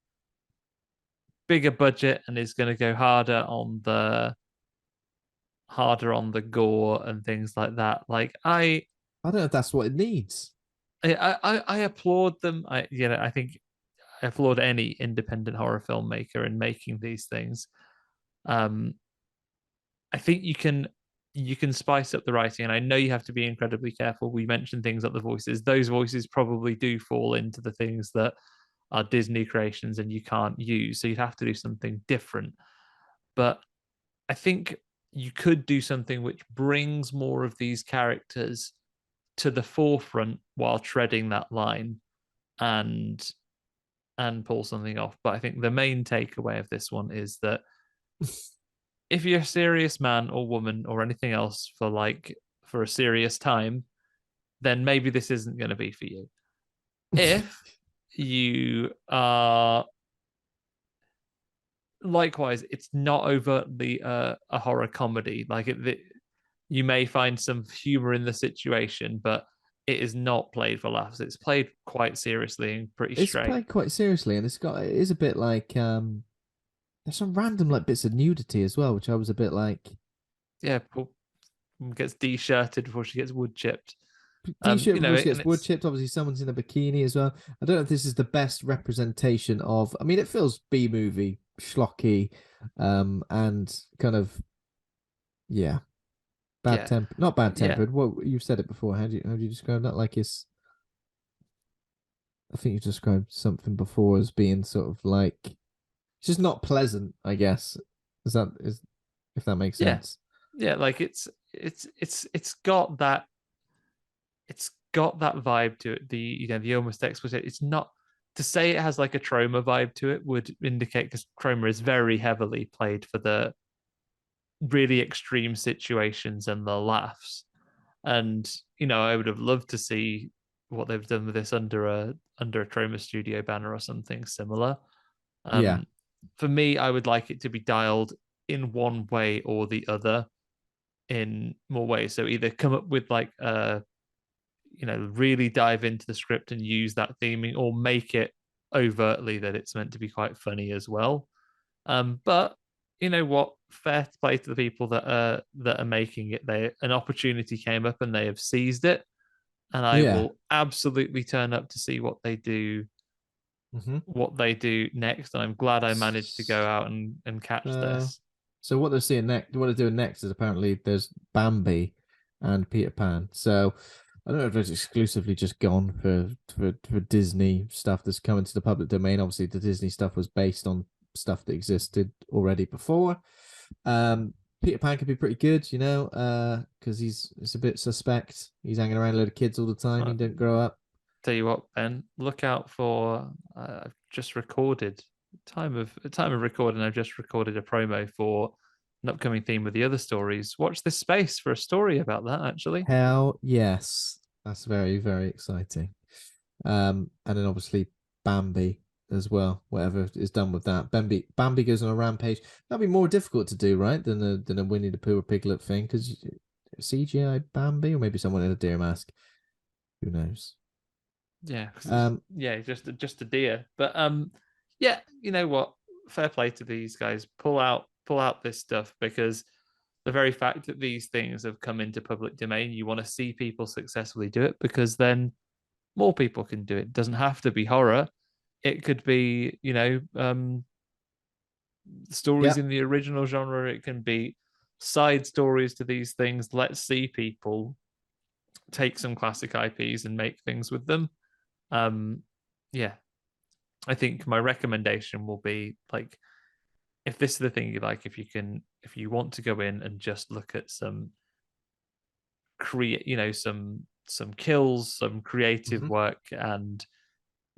bigger budget and is going to go harder on the gore and things like that. Like I don't know if that's what it needs. I applaud them. I think I applaud any independent horror filmmaker in making these things. Um, I think you can spice up the writing, and I know you have to be incredibly careful. We mentioned things like the voices; those voices probably do fall into the things that are Disney creations and you can't use. So you'd have to do something different. But I think you could do something which brings more of these characters to the forefront while treading that line and pull something off. But I think the main takeaway of this one is that if you're a serious man or woman or anything else for a serious time, then maybe this isn't going to be for you. If you are likewise, it's not overtly a horror comedy. You may find some humor in the situation, but it is not played for laughs. It's played quite seriously and pretty It's straight. played quite seriously, and it is a bit like there's some random like bits of nudity as well, which I was a bit like Yeah, Paul gets de-shirted before she gets wood chipped. t-shirt before she And gets wood it's chipped. Obviously, someone's in a bikini as well. I don't know if this is the best representation of. I mean, it feels B movie schlocky, and kind of yeah, bad yeah, temper, not bad yeah, tempered. What you've said it before. How do you describe that? Like it's. I think you described something before as being sort of like it's just not pleasant. I guess is if that makes yeah, sense. yeah. Like it's got that vibe to it. The almost explicit. It's not to say it has like a trauma vibe to it would indicate because trauma is very heavily played for the really extreme situations and the laughs. And I would have loved to see what they've done with this under a trauma studio banner or something similar. Yeah, Um, for me, I would like it to be dialed in one way or the other in more ways. So either come up with like really dive into the script and use that theming, or make it overtly that it's meant to be quite funny as well. But you know what? Fair play to the people that are making it. An opportunity came up and they have seized it, and I yeah. will absolutely turn up to see what they do Mm-hmm. next. And I'm glad I managed to go out and catch Uh, this. so what they're doing next is apparently there's Bambi and Peter Pan. So I don't know if it's exclusively just gone for Disney stuff that's coming to the public domain. Obviously, the Disney stuff was based on stuff that existed already before. Peter Pan could be pretty good, you know, because it's a bit suspect. He's hanging around a load of kids all the time. He didn't grow up. Tell you what, Ben, look out for. I've just recorded time of recording. I've just recorded a promo for an upcoming theme with the other stories. Watch this space for a story about that. Actually, Hell yes, that's very very exciting. And then obviously Bambi as well. Whatever is done with that, Bambi goes on a rampage. That'd be more difficult to do, right, than a Winnie the Pooh or Piglet thing, because CGI Bambi, or maybe someone in a deer mask. Who knows? Yeah, yeah, just a deer. But yeah, you know what? Fair play to these guys. Pull out this stuff, because the very fact that these things have come into public domain, you want to see people successfully do it, because then more people can do it. It doesn't have to be horror. It could be, stories in the original genre. It can be side stories to these things. Let's see people take some classic IPs and make things with them. Yeah, I think my recommendation will be, like, if this is the thing you like, if you want to go in and just look at some some kills, some creative work, and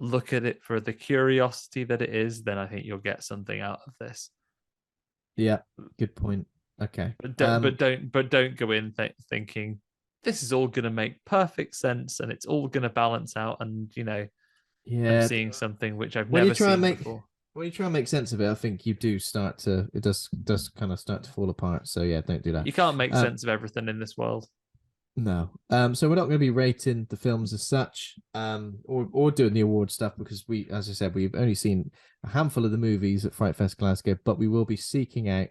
look at it for the curiosity that it is, then I think you'll get something out of this. Yeah, good point. Okay, but don't go in thinking this is all going to make perfect sense and it's all going to balance out, and I'm seeing something which I've never seen before. When you try and make sense of it, I think you do start to, it does kind of start to fall apart. So yeah, don't do that. You can't make sense of everything in this world. No. So we're not going to be rating the films as such, or doing the award stuff, because we, as I said, we've only seen a handful of the movies at FrightFest Glasgow, but we will be seeking out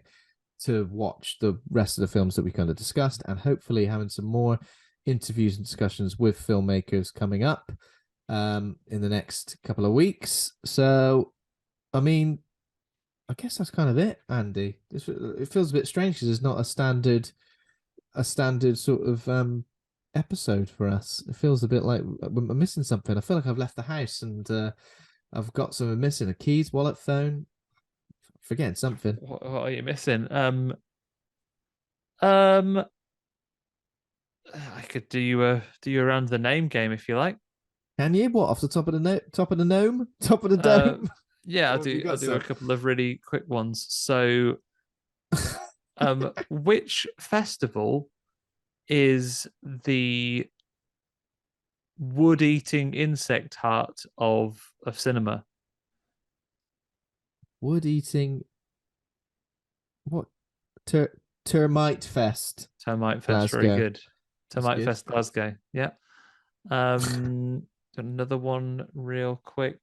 to watch the rest of the films that we kind of discussed, and hopefully having some more interviews and discussions with filmmakers coming up in the next couple of weeks. So, I mean, I guess that's kind of it, Andy. It feels a bit strange because it's not a standard sort of episode for us. It feels a bit like I'm missing something. I feel like I've left the house and I've got something missing: a keys, wallet, phone. Forgetting something. What are you missing? I could do you around the name game if you like. Can you? What, off the top of the top of the gnome, top of the dome? Yeah, I'll do a couple of really quick ones. So, which festival is the wood-eating insect heart of cinema? Wood-eating. What? Termite Fest. Termite Fest, Glasgow. Very good. Termite Fest Glasgow. Yeah. Another one real quick.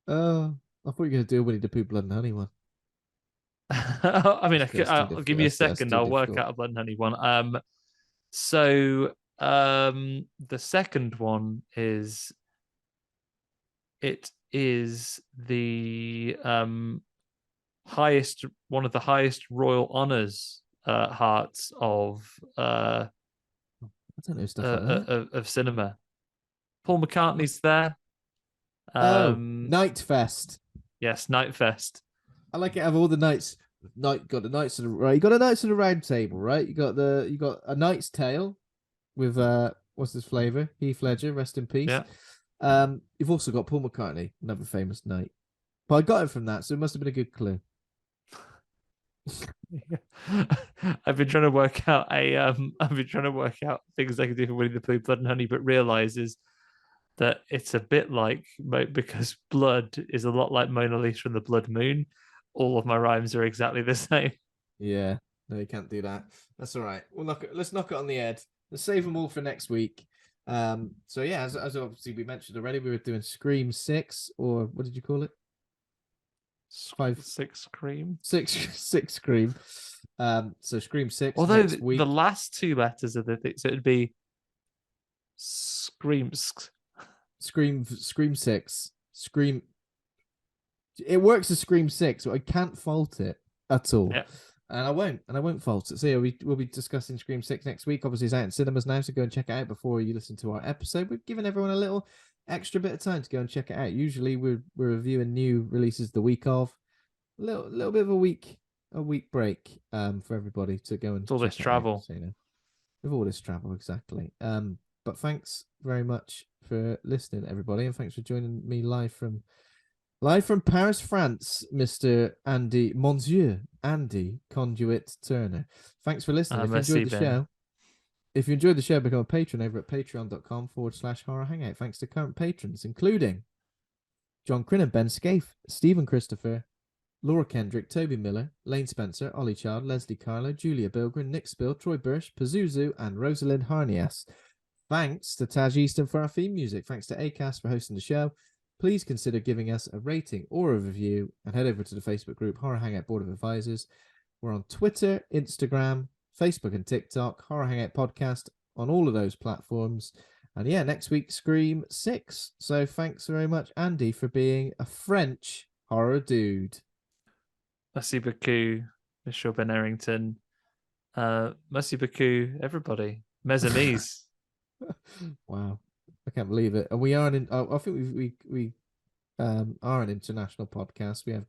Oh, I thought you were going to do Winnie the Pooh Blood and Honey one. I mean, I'll give you a second. I'll work out a Blood and Honey one. So the second one is, it is the one of the highest royal honors hearts of I don't know stuff like that. Of cinema. Paul McCartney's there. Night Fest. Yes, Night Fest. I like it. Have all the knights. Got the knights of the right. You got a knights of the round table, right? You got a Knight's Tale with what's his flavor? Heath Ledger, rest in peace. Yeah. You've also got Paul McCartney, another famous knight. But I got it from that, so it must have been a good clue. I've been trying to work out things I can do for Winnie the Pooh, Blood and Honey, but realizes that it's a bit like, because blood is a lot like Mona Lisa and the Blood Moon. All of my rhymes are exactly the same. Yeah, no, you can't do that. That's all right. Let's knock it on the head. Let's save them all for next week. So yeah, as obviously we mentioned already, we were doing Scream 6, or what did you call it? 6 Scream. 6 Scream. So Scream 6. Although the last two letters of the thing, so it'd be Scream 6. Scream. It works as Scream 6, so I can't fault it at all. Yeah. And I won't fault it. So yeah, we'll be discussing Scream 6 next week. Obviously, it's out in cinemas now, so go and check it out before you listen to our episode. We've given everyone a little extra bit of time to go and check it out. Usually, we're reviewing new releases the week of. A little bit of a week break for everybody to go and With all check this it travel. out, so, with all this travel, exactly. But thanks very much for listening, everybody, and thanks for joining me live from Paris, France, Mr. Monsieur Andy Conduit Turner. Thanks for listening. If you enjoyed the show, become a patron over at patreon.com/horror hangout. Thanks to current patrons, including John Crinnan, Ben Scaife, Stephen Christopher, Laura Kendrick, Toby Miller, Lane Spencer, Ollie Child, Leslie Carlo, Julia Bilgren, Nick Spill, Troy Bursch, Pazuzu, and Rosalind Harnias. Thanks to Taj Easton for our theme music. Thanks to Acast for hosting the show. Please consider giving us a rating or a review and head over to the Facebook group Horror Hangout Board of Advisors. We're on Twitter, Instagram, Facebook and TikTok, Horror Hangout Podcast on all of those platforms. And yeah, next week, Scream 6. So thanks very much, Andy, for being a French horror dude. Merci beaucoup, Monsieur Ben Errington. Merci beaucoup, everybody. Mes amis. Wow. I can't believe it. And we are I think we are an international podcast. We have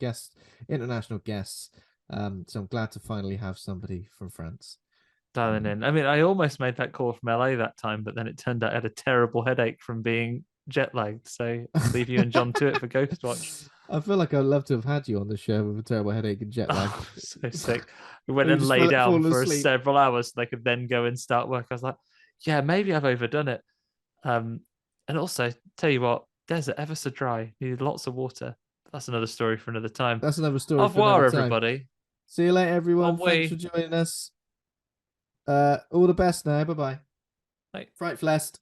international guests. So I'm glad to finally have somebody from France Dialing in. I mean, I almost made that call from LA that time, but then it turned out I had a terrible headache from being jet lagged. So I'll leave you and John to it for Ghost Watch. I feel like I'd love to have had you on the show with a terrible headache and jet lag. Oh, so sick. We went and lay down for several hours so they could then go and start work. I was like, yeah, maybe I've overdone it. And also, tell you what, desert ever so dry, needed lots of water. That's another story for another time. That's another story. Au revoir, for another everybody. Time. See you later, everyone. Thanks for joining us. All the best now. Bye-bye. Bye. FrightFest.